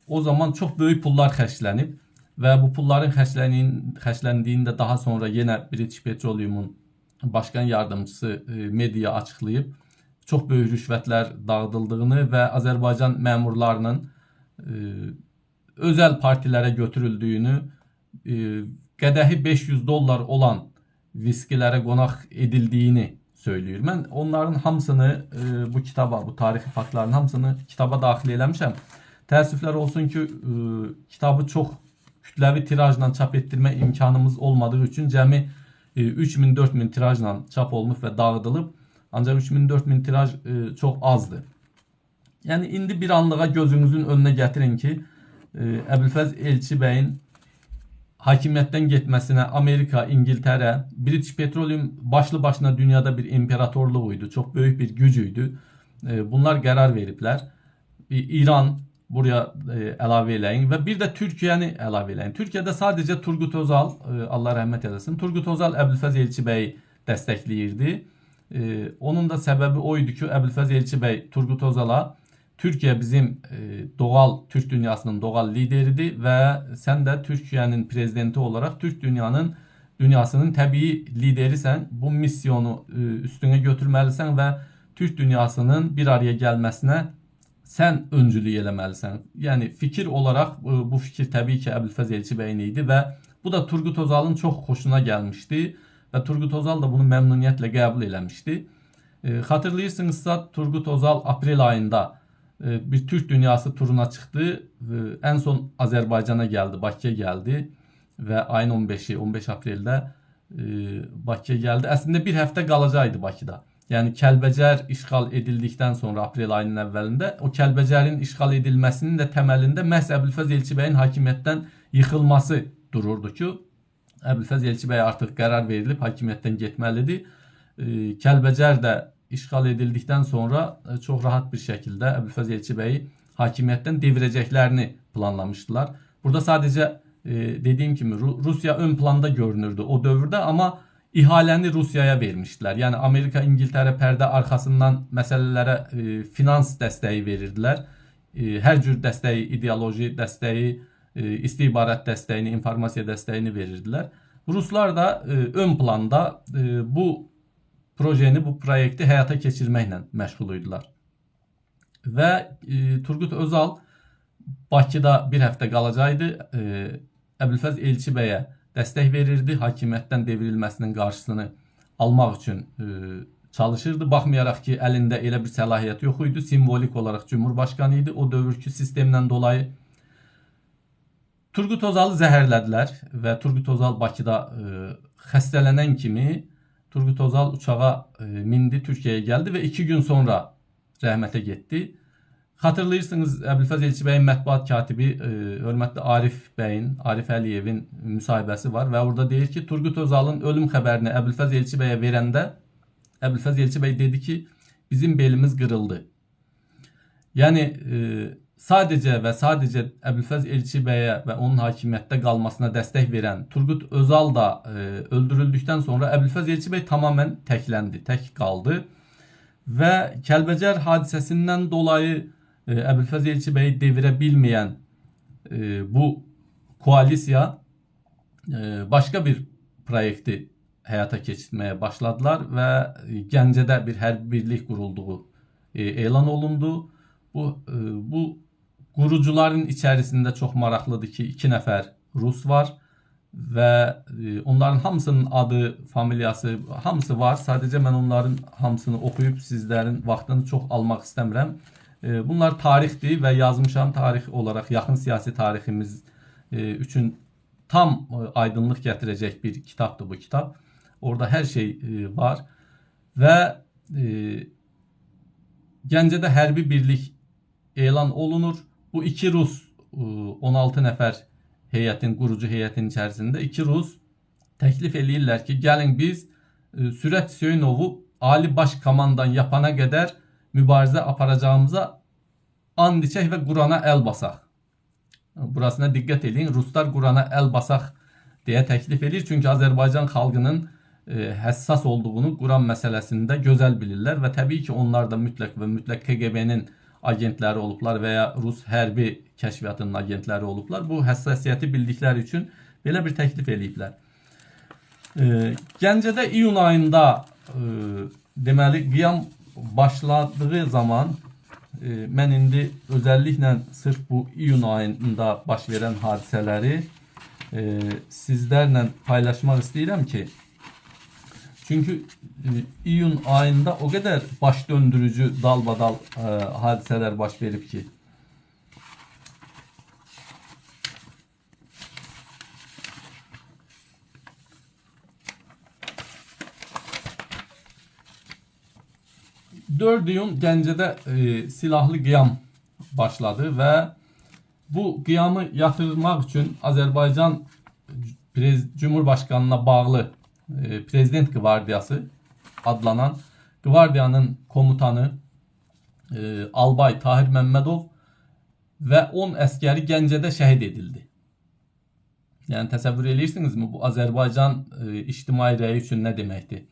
o zaman çox böyük pullar xərclənib və bu pulların xərcləndiyini də daha sonra yenə British Petroleum'un başkan yardımcısı mediaya açıqlayıb çox böyük rüşvətlər dağıdıldığını və Azərbaycan məmurlarının özəl partilərə götürüldüyünü, qədəhi $500 olan viskilərə qonaq edildiyini söylüyor. Mən onların hamısını bu kitaba, bu tarixi faktların hamısını kitaba daxil eləmişəm. Təəssüflər olsun ki, kitabı çox kütləvi tirajla çap etdirmə imkanımız olmadığı üçün cəmi 3000-4000 tirajla çap olunub və dağıdılıb. Ancaq 3000-4000 tiraj çox azdır. Yəni indi bir anlığa gözünüzün önünə gətirin ki, Əbülfəz Elçi bəyin hakimiyyətdən getməsinə Amerika, İngiltərə, British Petroleum başlı başına dünyada bir imperatorluq idi, çox böyük bir güc idi. Bunlar qərar veriblər. İran buraya əlavə eləyin və bir də Türkiyəni əlavə eləyin. Türkiyədə sadəcə Turgut Özal, Allah rəhmət eləsin, Turgut Özal Əbülfəz Elçi bəyi dəstəkləyirdi. Onun da səbəbi o idi ki, Əbülfəz Elçi bəy Turgut Özala Türkiye bizim doğal Türk dünyasının doğal lideridir və sən də Türkiye'nin prezidenti olarak Türk dünyasının təbii liderisən. Bu misyonu üstüne götürməlisən və Türk dünyasının bir araya gəlməsinə sən öncülük eləməlisən. Yəni fikir olarak bu fikir təbii ki Əbülfəz Elçi bəyin idi və bu da Turgut Özal'ın çox xoşuna gəlmişdi və Turgut Özal da bunu məmnuniyyətlə qəbul eləmişdi. Xatırlayırsınızsa Turgut Özal aprel ayında bir Türk dünyası turuna çıktı. En son Azerbaycan'a geldi, Bakıya geldi ve ayın 15 Aprel'de Bakıya geldi. Aslında bir həftə qalacaqdı Bakıda. Yani Kəlbəcər işğal edildikten sonra aprel ayının əvvəlində o Kəlbəcərin işğal edilməsinin də təməlində məhz Əbülfəz Elçi bəyin hakimiyyətdən yıxılması dururdu ki, Əbülfəz Elçi bəy artıq qərar verilib hakimiyyətdən getməlidir. Kəlbəcər də işğal edildikten sonra çok rahat bir şekilde Əbülfəz Elçi bəyi hakimiyyətdən devirəcəklərini planlamıştılar. Burada sadece dediğim kimi Rusya ön planda görünürdü o dövrdə, ama ihaləni Rusya'ya vermiştiler. Yani Amerika, İngiltere perde arkasından məsələlərə finans dəstəyi verirdilər. Hər cür dəstəyi, ideoloji dəstəyi, istihbarat dəstəyini, informasiya dəstəyini verirdilər. Ruslar da ön planda bu projeni, bu proyekti həyata keçirməklə məşğul idilər. Və Turgut Özal Bakıda bir həftə qalacaqdı. Əbülfəz Elçi bəyə dəstək verirdi. Hakimiyyətdən devrilməsinin qarşısını almaq üçün çalışırdı. Baxmayaraq ki, əlində elə bir səlahiyyət yox idi. Simvolik olaraq Cumhurbaşkanı idi. O dövrki sistemdən dolayı Turgut Özal'ı zəhərlədilər və Turgut Özal Bakıda xəstələnən kimi Turgut Özal uçağa mindi, Türkiye'ye geldi ve 2 gün sonra rəhmətə getdi. Xatırlayırsınız, Əbülfəz Elçi bəyin mətbuat katibi hörmətli Arif Əliyevin müsahibəsi var və orada deyir ki, Turgut Özal'ın ölüm xəbərini Əbülfəz Elçi bəyə verəndə Əbülfəz Elçi bəy dedi ki, bizim belimiz qırıldı. Yəni sadəcə və sadəcə Əbülfəz Elçi bəyə və onun hakimiyyətdə qalmasına dəstək verən Turgut Özal da öldürüldükdən sonra Əbülfəz Elçi bəy tamamen təkləndi, tək qaldı və Kəlbəcər hadisəsindən dolayı Əbülfəz Elçibəyi devirə bilməyən bu koalisiya başqa bir proyekti həyata keçirməyə başladılar və Gəncədə bir hərbi birlik qurulduğu elan olundu. Bu qurucuların içərisində çox maraqlıdır ki, 2 nəfər Rus var və onların hamısının adı, familiyası, hamısı var. Sadəcə mən onların hamısını oxuyub sizlərin vaxtını çox almaq istəmirəm. Bunlar tarixdir və yazmışam, tarix olaraq yaxın siyasi tariximiz üçün tam aydınlıq gətirəcək bir kitabdır bu kitab. Orada hər şey var və Gəncədə hərbi birlik elan olunur. Bu 2 Rus 16 nəfər heyətin, qurucu heyətin içərisində 2 Rus təklif eləyirlər ki, gəlin biz Sürət Söyünovu Ali Baş Komandan yapana qədər mübarizə aparacağımıza and içək və Qurana əl basaq. Burasına diqqət edin. Ruslar Qurana əl basaq deyə təklif edir. Çünki Azərbaycan xalqının həssas olduğunu Quran məsələsində gözəl bilirlər və təbii ki, onlar da mütləq və mütləq KGB-nin agentləri olublar və ya Rus hərbi kəşfiyyatının agentləri olublar. Bu həssasiyyəti bildikləri üçün belə bir təklif eləyiblər. Gəncədə iyun ayında deməli qiyam başladığı zaman mən indi özəlliklə sırf bu iyun ayında baş verən hadisələri sizlərlə paylaşmaq istəyirəm ki, çünki iyun ayında o qədər baş döndürücü dalbadal hadisələr baş verib ki, iyun Gəncədə silahlı qiyam başladı və bu qiyamı yatırmaq üçün Azərbaycan Cumhurbaşqanına bağlı Prezident Qvardiyası adlanan qvardiyanın komutanı Albay Tahir Məmmədov və 10 əskəri Gəncədə şəhid edildi. Yəni təsəvvür edirsinizmi bu Azərbaycan ictimai rəyi üçün nə deməkdir?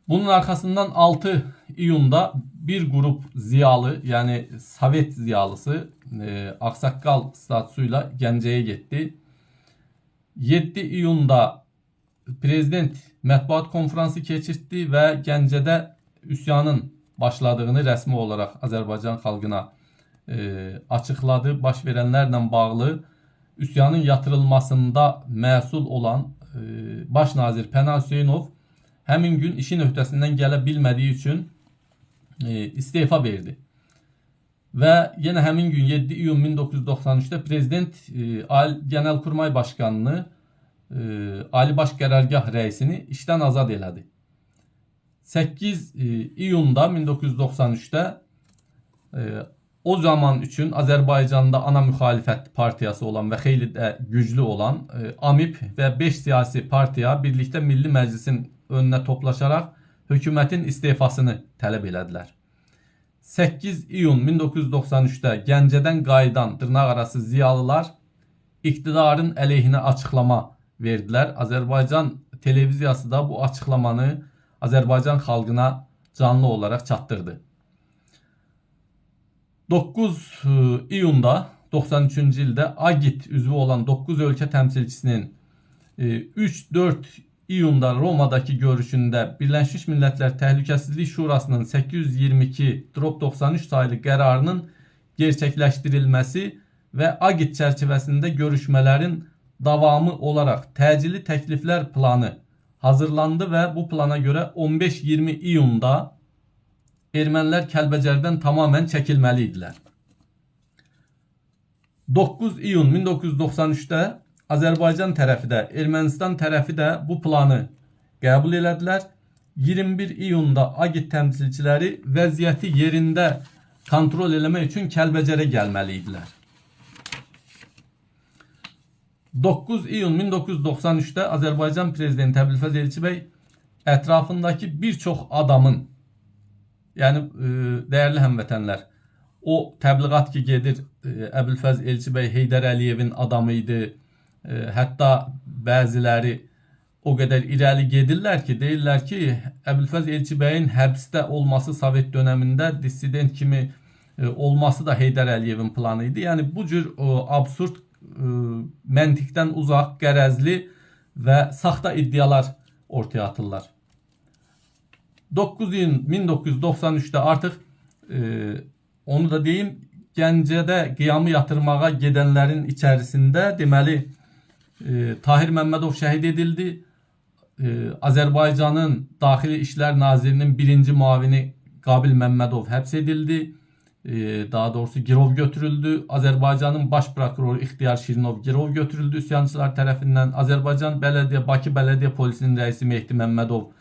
Bunun arkasından 6 iyunda bir grup ziyalı, yani Sovet ziyalısı Aksaqqal statusuyla Gəncəyə getdi. 7 iyunda prezident mətbuat konferansı keçirtdi və Gəncədə üsyanın başladığını rəsmi olaraq Azərbaycan xalqına açıqladı. Baş verənlərlə bağlı üsyanın yatırılmasında məsul olan baş nazir Pənah Hüseynov həmin gün işin öhdəsindən gələ bilmədiyi üçün istefa verdi. Və yenə həmin gün 7 iyun 1993'də prezident Genelkurmay Başkanını, Ali Baş Qərargah rəisini işdən azad elədi. 8 iyunda 1993'də o zaman üçün Azərbaycanda ana müxalifət partiyası olan və xeyli də güclü olan AMİP və 5 siyasi partiya birlikdə Milli Məclisin önünə toplaşaraq hökumətin istefasını tələb elədilər. 8 iyun 1993'də Gəncədən qayıdan dırnaqarası ziyalılar iktidarın əleyhinə açıqlama verdilər. Azərbaycan televiziyası da bu açıqlamanı Azərbaycan xalqına canlı olaraq çatdırdı. 9 iyunda 93-cü ildə AGİT üzvü olan 9 ölkə təmsilçisinin 3-4 iyunda Roma'dakı görüşündə Birləşmiş Millətlər Təhlükəsizlik Şurasının 822/93 sayılı qərarının gerçəkləşdirilməsi və AGİT çərçivəsində görüşmələrin davamı olaraq təcili təkliflər planı hazırlandı və bu plana görə 15-20 iyunda ermənilər Kəlbəcərdən tamamən çəkilməli idilər. 9 iyun 1993'də Azərbaycan tərəfi də, Ermənistan tərəfi də bu planı qəbul elədilər. 21 iyunda AGİT təmsilçiləri vəziyyəti yerində kontrol eləmək üçün Kəlbəcərə gəlməli idilər. 9 iyun 1993'də Azərbaycan prezidenti Əbülfəz Elçibəy ətrafındakı bir çox adamın, yəni dəyərli həmvətənlər, o təbliğat ki gedir, Əbülfəz Elçibəy Heydər Əliyevin adamı idi. Hətta bəziləri o kadar irəli gedirlər ki, deyirlər ki, Əbülfəz Elçibəyin həbsdə olması Sovet dövründə dissident kimi olması da Heydər Əliyevin planı idi. Yəni bu cür absurd, məntiqdən uzaq, qərəzli və saxta iddialar ortaya atırlar. 9 iyun 1993'də artıq onu da deyim, Gəncədə qiyamı yatırmağa gedənlərin içərisində deməli Tahir Məmmədov şəhid edildi. Azərbaycanın Daxili İşlər Nazirinin birinci muavini Qabil Məmmədov həbs edildi. Daha doğrusu girov götürüldü. Azərbaycanın baş prokuroru İxtiyar Şirinov girov götürüldü üsyançılar tərəfindən. Azərbaycan Bakı Bələdiyyə Polisinin rəisi Mehdi Məmmədov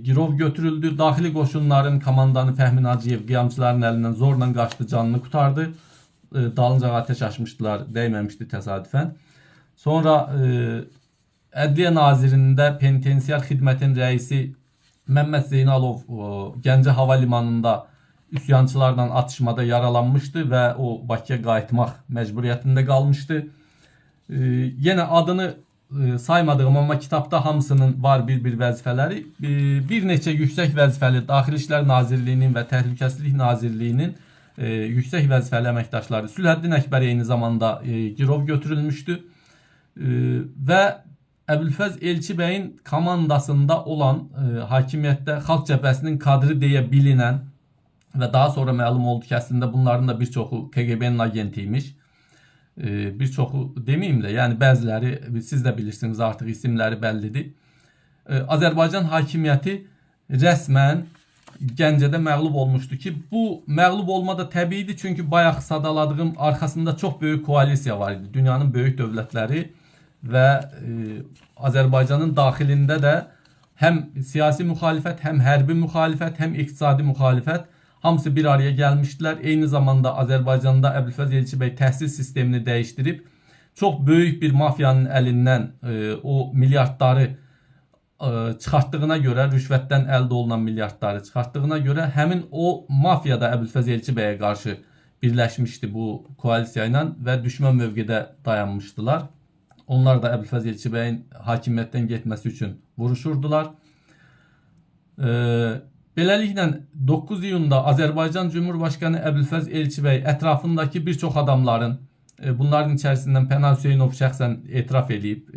girov götürüldü. Daxili qoşunların komandanı Fəhmin Hacıyev qiyamçıların əlindən zorla qaçdı, canını qurtardı. Dalınca ateş açmışdılar, dəyməmişdi təsadüfən. Sonra Ədliyyə Nazirində Penitensiar Xidmətin rəisi Məmməd Zeynalov Gəncə Hava Limanında üsyançılarla atışmada yaralanmışdı və o Bakıya qayıtmaq məcburiyyətində qalmışdı. Yenə adını saymadığım, amma kitabda hamısının var bir vəzifələri. Bir neçə yüksək vəzifəli Daxili İşlər Nazirliyinin və Təhlükəsizlik Nazirliyinin yüksək vəzifəli əməkdaşları Sülhəddin Əkbər eyni zamanda girov götürülmüşdü. Və Əbülfəz Elçibəyin komandasında olan hakimiyyətdə Xalq Cəbhəsinin kadri deyə bilinən və daha sonra məlum oldu ki, əslində bunların da bir çoxu KGB-nin agentiymiş. Bir çoxu demeyeyim də, yəni bəziləri siz də bilirsiniz, artıq isimləri bəllidir. Azərbaycan hakimiyyəti rəsmən Gəncədə məğlub olmuşdu ki, bu məğlub olma da təbiidir, çünki bayaq sadaladığım arxasında çox böyük koalisiya var idi. Dünyanın böyük dövlətləri və Azərbaycanın daxilində də həm siyasi müxalifət, həm hərbi müxalifət, həm iqtisadi müxalifət hamısı bir araya gəlmişdilər. Eyni zamanda Azərbaycanda Əbülfəz Elçibəy təhsil sistemini dəyişdirib, çox böyük bir mafiyanın əlindən o milyardları çıxartdığına görə, rüşvətdən əldə olunan milyardları çıxartdığına görə həmin o mafya da Əbülfəz Elçibəyə qarşı birləşmişdi bu koalisiya ilə və düşmən mövqedə dayanmışdılar. Onlar da Əbülfəz Elçibəyin hakimiyyətdən getməsi üçün vuruşurdular. Beləliklə 9 iyunda Azərbaycan Cumhurbaşkanı Əbülfəz Elçibəy ətrafındakı bir çox adamların, bunların içərisindən Pənah Hüseynov şəxsən etiraf edib,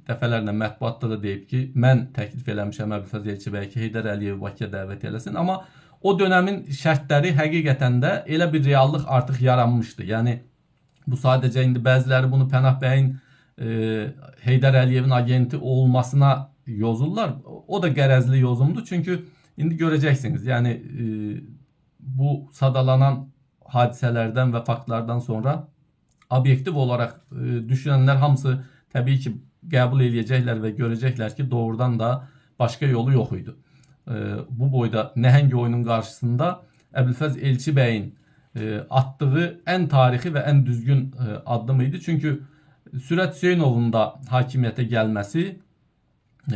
dəfələrlə mətbuatda da deyib ki, mən təklif eləmişəm Əbülfəz Elçibəyə ki, Heydər Əliyev Bakıya dəvət eləsin. Amma o dönemin şərtləri həqiqətən də elə bir reallıq artıq yaranmışdı. Yəni bu sadəcə indi bəziləri bunu Pənah bəyin Heydər Əliyevin agenti olmasına yozurlar. O da qərəzli yozumdur. Çünki indi görəcəksiniz. Yəni bu sadalanan hadisələrdən və faktlardan sonra obyektiv olaraq düşünənlər hamısı təbii ki qəbul edəcəklər və görəcəklər ki, doğrudan da başqa yolu yox idi. Bu boyda nəhəng oyunun qarşısında Əbülfəz Elçibəyin attığı ən tarixi və ən düzgün addım idi. Çünki Sürət Hüseynovun da hakimiyyətə gəlməsi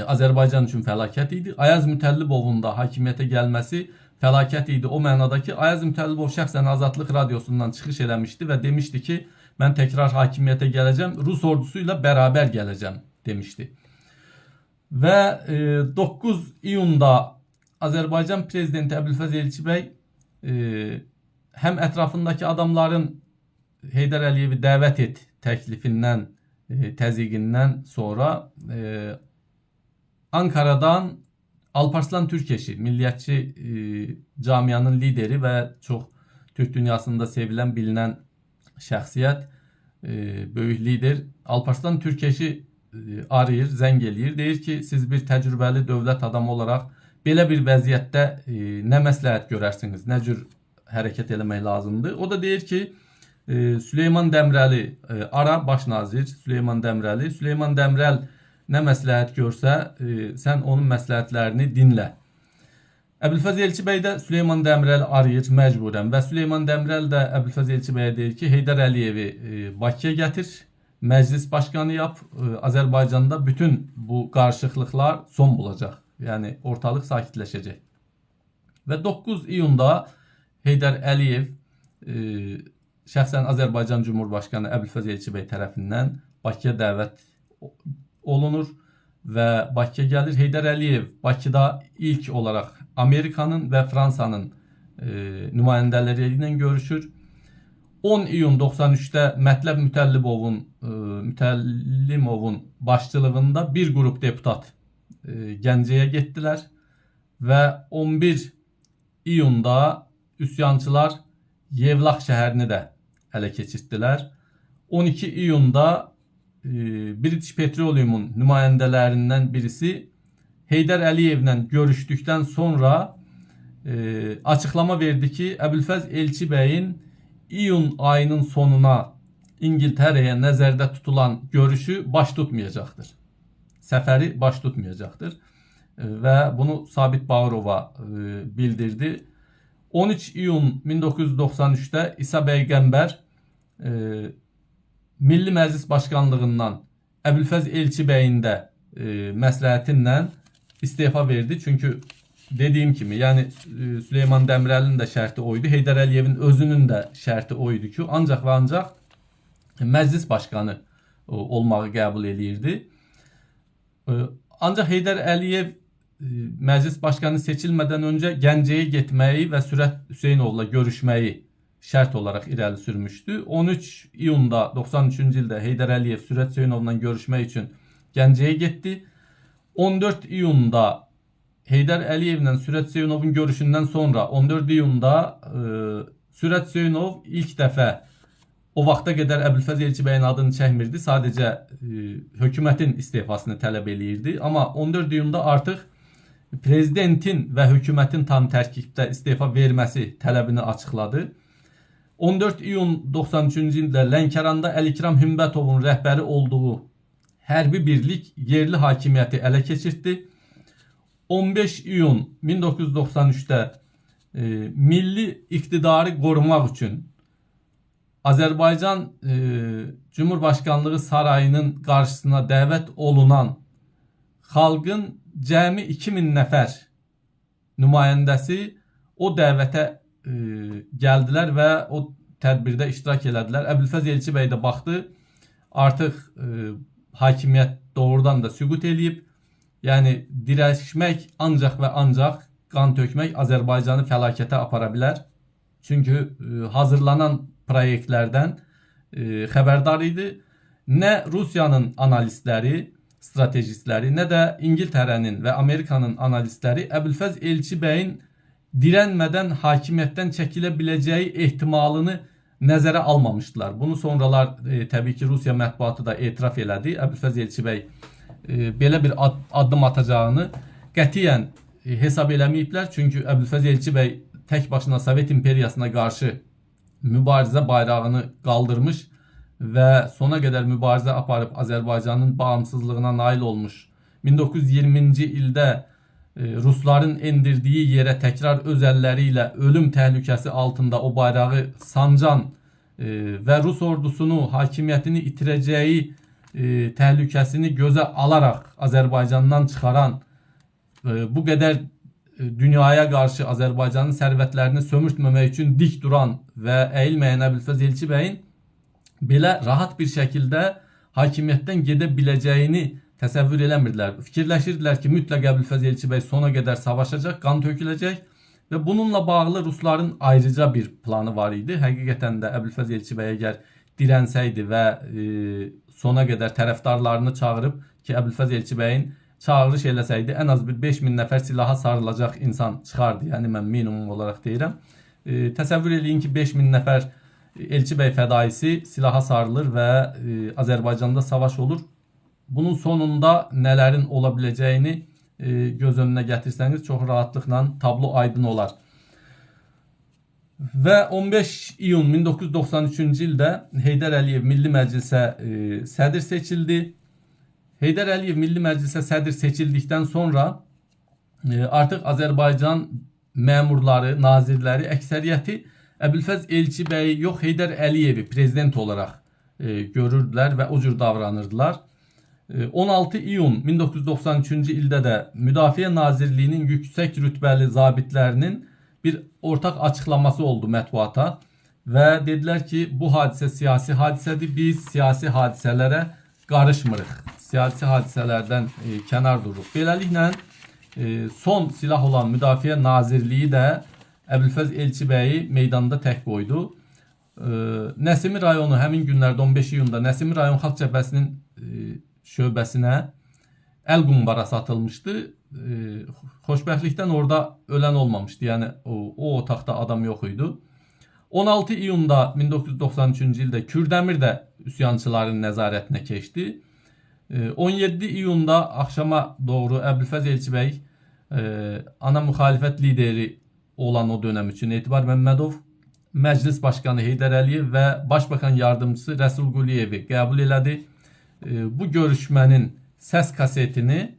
Azərbaycan üçün fəlakət idi. Ayaz Mütəllibovun da hakimiyyətə gəlməsi fəlakət idi. O mənada ki, Ayaz Mütəllibov şəxsən Azadlıq radiosundan çıxış eləmişdi və demişdi ki, mən təkrar hakimiyyətə gələcəm, Rus ordusu ilə bərabər gələcəm demişdi. Və 9 iyunda Azərbaycan prezidenti Əbülfəz Elçibəy həm ətrafındakı adamların Heydər Əliyevi dəvət et təklifindən, təzyiqindən sonra Ankara'dan Alparslan Türkeşi, milliyetçi camianın lideri və çox Türk dünyasında sevilen, bilinen şəxsiyyət, böyük lider Alparslan Türkeşi arayır, zəng eləyir. Deyir ki, siz bir təcrübəli dövlət adamı olaraq belə bir vəziyyətdə nə məsləhət görərsiniz, nə cür hərəkət eləmək lazımdır? O da deyir ki, Süleyman Dəmrəli ara, baş nazir Süleyman Dəmrəli. Süleyman Dəmrəl nə məsləhət görsə, sən onun məsləhətlərini dinlə. Əbülfəz Elçibəy də Süleyman Dəmrəl arayır məcburən və Süleyman Dəmrəl də Əbülfəz Elçibəyə deyir ki, Heydər Əliyevi Bakıya gətir, məclis başkanı yap, Azərbaycanda bütün bu qarışıqlıqlar son bulacaq. Yəni ortalıq sakitləşəcək. Və 9 iyunda Heydər Əliyev şəxsən Azərbaycan Cumhurbaşkanı Əbülfəz Elçibəy tərəfindən Bakıya dəvət olunur ve Bakıya gelir. Heydər Əliyev Bakıda ilk olarak Amerika'nın ve Fransa'nın nümayəndələri ilə görüşür. 10 iyun 93'te Mətləb Mütəllimovun başçılığında bir grup deputat Gəncəyə getdilər ve 11 iyunda üsyançılar Yevlax şəhərini də ələ keçirtdilər. 12 iyunda British Petroleum'un nümayəndələrindən birisi Heydər Əliyevlə görüşdükdən sonra açıklama verdi ki, Əbülfəz Elçibəyin iyun ayının sonuna İngiltere'ye nəzərdə tutulan görüşü baş tutmayacaqdır. Səfəri baş tutmayacaqdır. Ve bunu Sabit Bağırova bildirdi. 13 iyun 1993'te İsa Peyğəmbər Milli Məclis Başkanlığından Əbülfəz Elçibəyin də məsləhətinlə istefa verdi. Çünkü dediğim kimi, yani Süleyman Demirel'in de şərti oydu. Heydər Əliyevin özünün də şərti oydu ki, ancaq və ancaq məclis başkanı olmağı qəbul edirdi. Ancaq Heydər Əliyev məclis başkanı seçilmeden önce Gəncəyə getməyi və Sürət Hüseynovla görüşməyi şərt olarak irəli sürmüşdü. 13 iyunda 93-cü ildə Heydər Əliyev Sürət Hüseynovla görüşmək üçün Gəncəyə getdi. 14 iyunda Heydər Əliyevlə Sürət Hüseynovun görüşündən sonra 14 iyunda Sürət Hüseynov ilk dəfə o vaxta qədər Əbülfəz Elçibəyin adını çəkmirdi. Sadəcə hökumətin istefasını tələb eləyirdi. Amma 14 iyunda artıq prezidentin və hökumətin tam tərkibdə istefa verməsi tələbini açıqladı. 14 iyun 93-cü ildə Lənkəranda Əlikram Hümbətovun rəhbəri olduğu hərbi birlik yerli hakimiyyəti ələ keçirtdi. 15 iyun 1993'te milli iktidarı qorumaq üçün Azərbaycan Cumhurbaşkanlığı sarayının qarşısına dəvət olunan xalqın cəmi 2000 nəfər nümayəndəsi o dəvətə gəldilər və o tədbirdə iştirak elədilər. Əbülfəz Elçibəy də baxdı, artıq hakimiyyət doğrudan da süqut eləyib. Yəni dirəşmək ancaq və ancaq qan tökmək Azərbaycanı fəlakətə apara bilər. Çünki hazırlanan proyektlərdən xəbərdar idi. Nə Rusiyanın analistləri, stratejistləri, nə də İngiltərənin və Amerikanın analistləri Əbülfəz Elçibəyin dirənmədən hakimiyyətdən çəkilə biləcəyi ehtimalını nəzərə almamışdılar. Bunu sonralar təbii ki Rusiya mətbuatı da etiraf elədi. Əbülfəz Elçibəy belə bir addım atacağını qətiyyən hesab eləməyiblər. Çünki Əbülfəz Elçibəy tək başına Sovet İmperiyasına qarşı mübarizə bayrağını qaldırmış və sona qədər mübarizə aparıb Azərbaycanın bağımsızlığına nail olmuş. 1920-ci ildə Rusların endirdiyi yerə təkrar öz əlləri ilə ölüm təhlükəsi altında o bayrağı sancan və Rus ordusunu hakimiyyətini itirəcəyi təhlükəsini gözə alaraq Azərbaycandan çıxaran, bu qədər dünyaya qarşı Azərbaycanın sərvətlərini sömürtməmək üçün dik duran və əyilməyən Əbülfəz Elçibəyin belə rahat bir şəkildə hakimiyyətdən gedə biləcəyini təsəvvür eləmirdilər. Fikirləşirdilər ki, mütləq Əbülfəz Elçibəy sona qədər savaşacaq, qan töküləcək və bununla bağlı Rusların ayrıca bir planı var idi. Həqiqətən də Əbülfəz Elçibəy əgər dirənsəydi və sona qədər tərəfdarlarını çağırıb ki, Əbülfəz Elçibəyin çağırış eləsəydi, ən az bir 5000 nəfər silaha sarılacaq insan çıxardı. Yəni mən minimum olaraq deyirəm. Təsəvvür eləyin ki, 5000 nəfər Elçibəy fədaisi silaha sarılır və Azərbaycanda savaş olur. Bunun sonunda nələrin ola biləcəyini göz önünə gətirsəniz çox rahatlıqla tablo aydın olar. Və 15 iyun 1993-cü ildə Heydər Əliyev Milli Məclisə sədr seçildi. Heydər Əliyev Milli Məclisə sədr seçildikdən sonra artıq Azərbaycan məmurları, nazirləri, əksəriyyəti Əbülfəz Elçibəyi yox, Heydər Əliyevi prezident olaraq görürdülər və o cür davranırdılar. 16 iyun 1993-cü ildə də Müdafiə Nazirliyinin yüksək rütbəli zabitlərinin bir ortaq açıqlaması oldu mətbuata və dedilər ki, bu hadisə siyasi hadisədir, biz siyasi hadisələrə qarışmırıq. siyasi hadisələrdən kənar dururuq. Beləliklə son silah olan Müdafiə Nazirliyi də Əbülfəz Elçibəyi meydanda tək qoydu. Nəsimi rayonu həmin günlərdə 15 iyunda Nəsimi rayon Xalq Cəbhəsinin şöbəsinə əl qumbarası atılmışdı. Xoşbəxtlikdən orada ölən olmamışdı. Yəni o otaqda adam yox idi. 16 iyunda 1993-cü ildə Kürdəmir də üsyançıların nəzarətinə keçdi. 17 iyunda axşama doğru Əbülfəz Elçibəy ana müxalifət lideri olan o dönəm üçün Etibar Məmmədov, Məclis Başkanı Heydər Əliyev və Başbakan Yardımcısı Rəsul Quliyevi qəbul elədi. Bu görüşmənin səs kasetini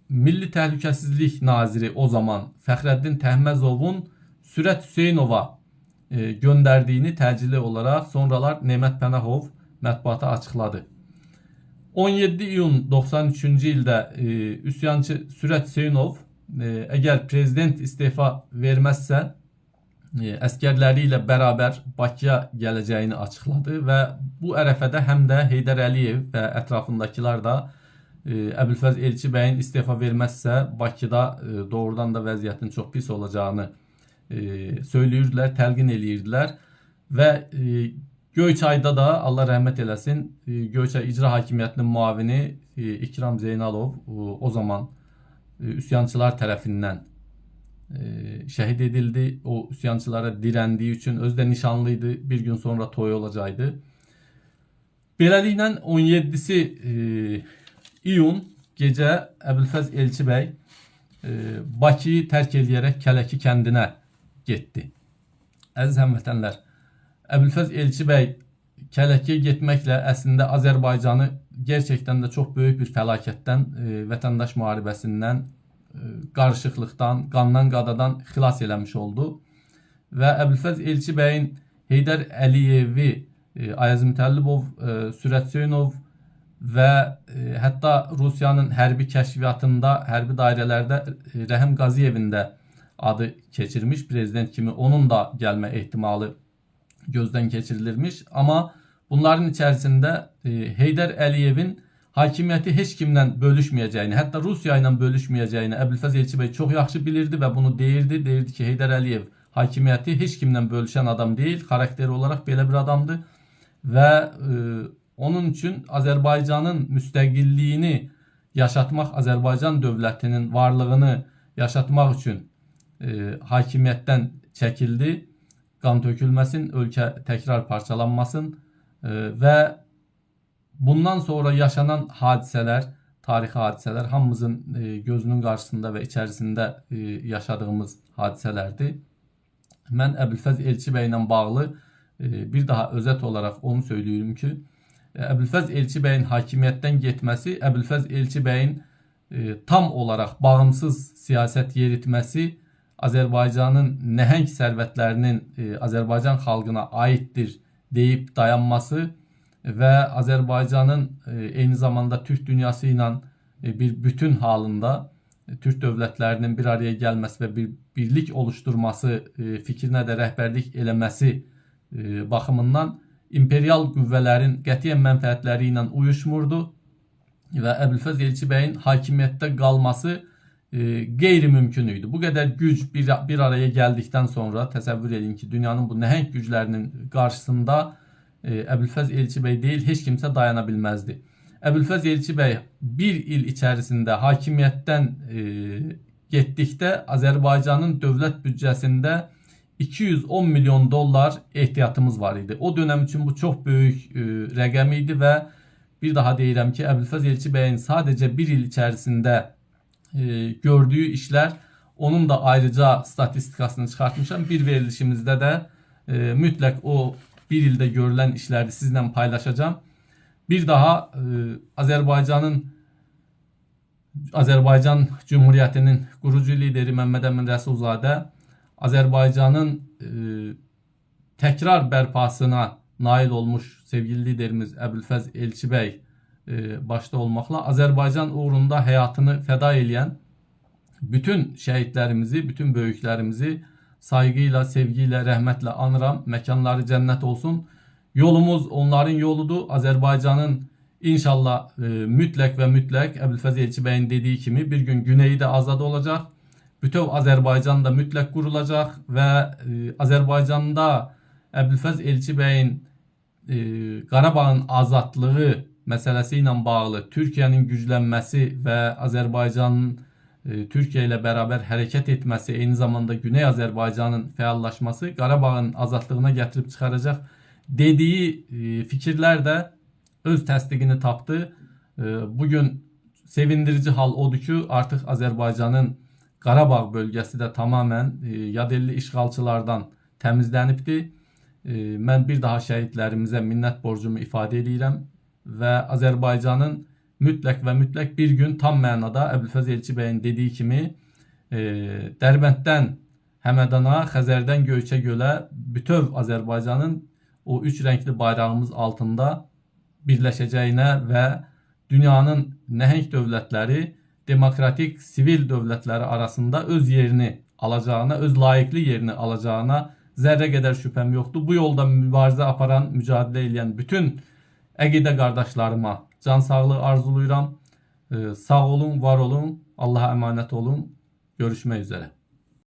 Milli Təhlükəsizlik Naziri o zaman Fəxrəddin Təhməzovun Sürət Hüseynova göndərdiyini təcili olaraq sonralar Nemət Pənahov mətbuata açıqladı. 17 iyun 93-cü ildə üsyançı Sürət Hüseynov əgər prezident istefa verməzsə əskərləri ilə bərabər Bakıya gələcəyini açıqladı və bu ərəfədə həm də Heydər Əliyev və ətrafındakılar da Əbülfəz Elçibəyin istefa verməzsə Bakıda doğrudan da vəziyyətin çox pis olacağını söyləyirdilər, təlqin eləyirdilər və Göyçayda da Allah rəhmət eləsin Göyçay İcra Hakimiyyətinin müavini İkram Zeynalov o zaman üsyançılar tərəfindən şəhid edildi. O üsyançılara dirəndiyi üçün özü də nişanlıydı. Bir gün sonra toy olacaqdı. Beləliklə 17-si iyun gecə Əbülfəz Elçibəy Bakıyı tərk edərək Kələki kəndinə getdi. Əziz həmvətənlər, Əbülfəz Elçibəy Kələkiyə getməklə əslində Azərbaycanı gerçəkdən də çox böyük bir fəlakətdən, vətəndaş müharibəsindən, qarışıqlıqdan, qandan qadadan xilas eləmiş oldu. Və Əbülfəz Elçibəyin Heydər Əliyevi, Ayaz Mütəllibov, Sürət Hüseynov və hətta Rusiyanın hərbi kəşfiyyatında, hərbi dairələrdə Rəhim Qaziyevin də adı keçirmiş prezident kimi onun da gəlmə ehtimalı gözdən keçirilirmiş. Amma bunların içərisində Heydər Əliyevin hakimiyyəti heç kimlə bölüşməyəcəyini, hətta Rusiya ilə bölüşməyəcəyini Əbülfəz Elçibəy çox yaxşı bilirdi və bunu deyirdi. Deyirdi ki, Heydər Əliyev hakimiyyəti heç kimlə bölüşən adam deyil, xarakteri olaraq belə bir adamdır və onun üçün Azərbaycanın müstəqilliyini yaşatmaq, Azərbaycan dövlətinin varlığını yaşatmaq üçün hakimiyyətdən çəkildi. Qan tökülməsin, ölkə təkrar parçalanmasın və bundan sonra yaşanan hadisələr, tarixi hadisələr hamımızın gözünün qarşısında və içərisində yaşadığımız hadisələrdir. Mən Əbülfəz Elçibəy ilə bağlı bir daha özət olaraq onu söylüyorum ki, Əbülfəz Elçibəyin hakimiyyətdən getməsi, Əbülfəz Elçibəyin tam olaraq bağımsız siyasət yeritməsi, Azərbaycanın nəhəng sərvətlərinin Azərbaycan xalqına aiddir deyib dayanması və Azərbaycanın eyni zamanda Türk dünyası ilə bir bütün halında Türk dövlətlərinin bir araya gəlməsi və bir birlik oluşturması fikrinə də rəhbərlik eləməsi baxımından imperial qüvvələrin qətiyyən mənfəətləri ilə uyuşmurdu və Əbülfəz Elçibəyin hakimiyyətdə qalması qeyri-mümkün idi. Bu qədər güc bir araya gəldikdən sonra təsəvvür edin ki, dünyanın bu nəhəng güclərinin qarşısında Əbülfəz Elçibəy deyil, heç kimsə dayana bilməzdi. Əbülfəz Elçibəy bir il içərisində hakimiyyətdən getdikdə Azərbaycanın dövlət büdcəsində 210 milyon dollar ehtiyatımız var idi. O dönəm üçün bu çox böyük rəqəm idi və bir daha deyirəm ki, Əbülfəz Elçibəyin sadəcə bir il içərisində gördüyü işlər, onun da ayrıca statistikasını çıxartmışam. Bir verilişimizdə də mütləq o bir ildə görülən işləri sizlə paylaşacağım. Bir daha Azərbaycan Cumhuriyyətinin qurucu lideri Məmməd Əmin Rəsulzadə Azərbaycanın təkrar bərpasına nail olmuş sevgili liderimiz Əbülfəz Elçibəy başda olmaqla Azərbaycan uğrunda həyatını fəda eləyən bütün şəhidlərimizi, bütün böyüklərimizi saygıyla, sevgiyle, rəhmətlə anıram. Məkanları cənnət olsun. Yolumuz onların yoludur. Azərbaycanın İnşallah mütləq və mütləq Əbülfəz Elçibəyin dediyi kimi bir gün güneyi də azad olacaq. Bütöv Azərbaycan da mütləq qurulacaq və Azərbaycanda Əbülfəz Elçibəyin Qarabağın azadlığı məsələsi ilə bağlı Türkiyənin güclənməsi və Azərbaycanın Türkiyə ilə bərabər hərəkət etməsi, eyni zamanda Güney Azərbaycanın fəallaşması Qarabağın azadlığına gətirib çıxaracaq dediyi fikirlər də öz təsdiqini tapdı. Bugün sevindirici hal odur ki, artıq Azərbaycanın Qarabağ bölgəsi də tamamən yadelli işğalçılardan təmizlənibdir. Mən bir daha şəhidlərimizə minnət borcumu ifadə edirəm və Azərbaycanın mütləq və mütləq bir gün tam mənada Əbülfəz Elçibəyin dediyi kimi Dərbənddən Həmədana, Xəzərdən Göyçəgölə bütöv Azərbaycanın o üç rəngli bayrağımız altında birləşəcəyinə və dünyanın nəhəng dövlətləri demokratik sivil dövlətləri arasında öz yerini alacağına, öz layiqli yerini alacağına zərrə qədər şübhəm yoxdur. Bu yolda mübarizə aparan, mücadilə edən bütün əqidə qardaşlarıma can sağlığı arzulayıram. Sağ olun, var olun, Allah'a əmanət olun. Görüşmək üzərə.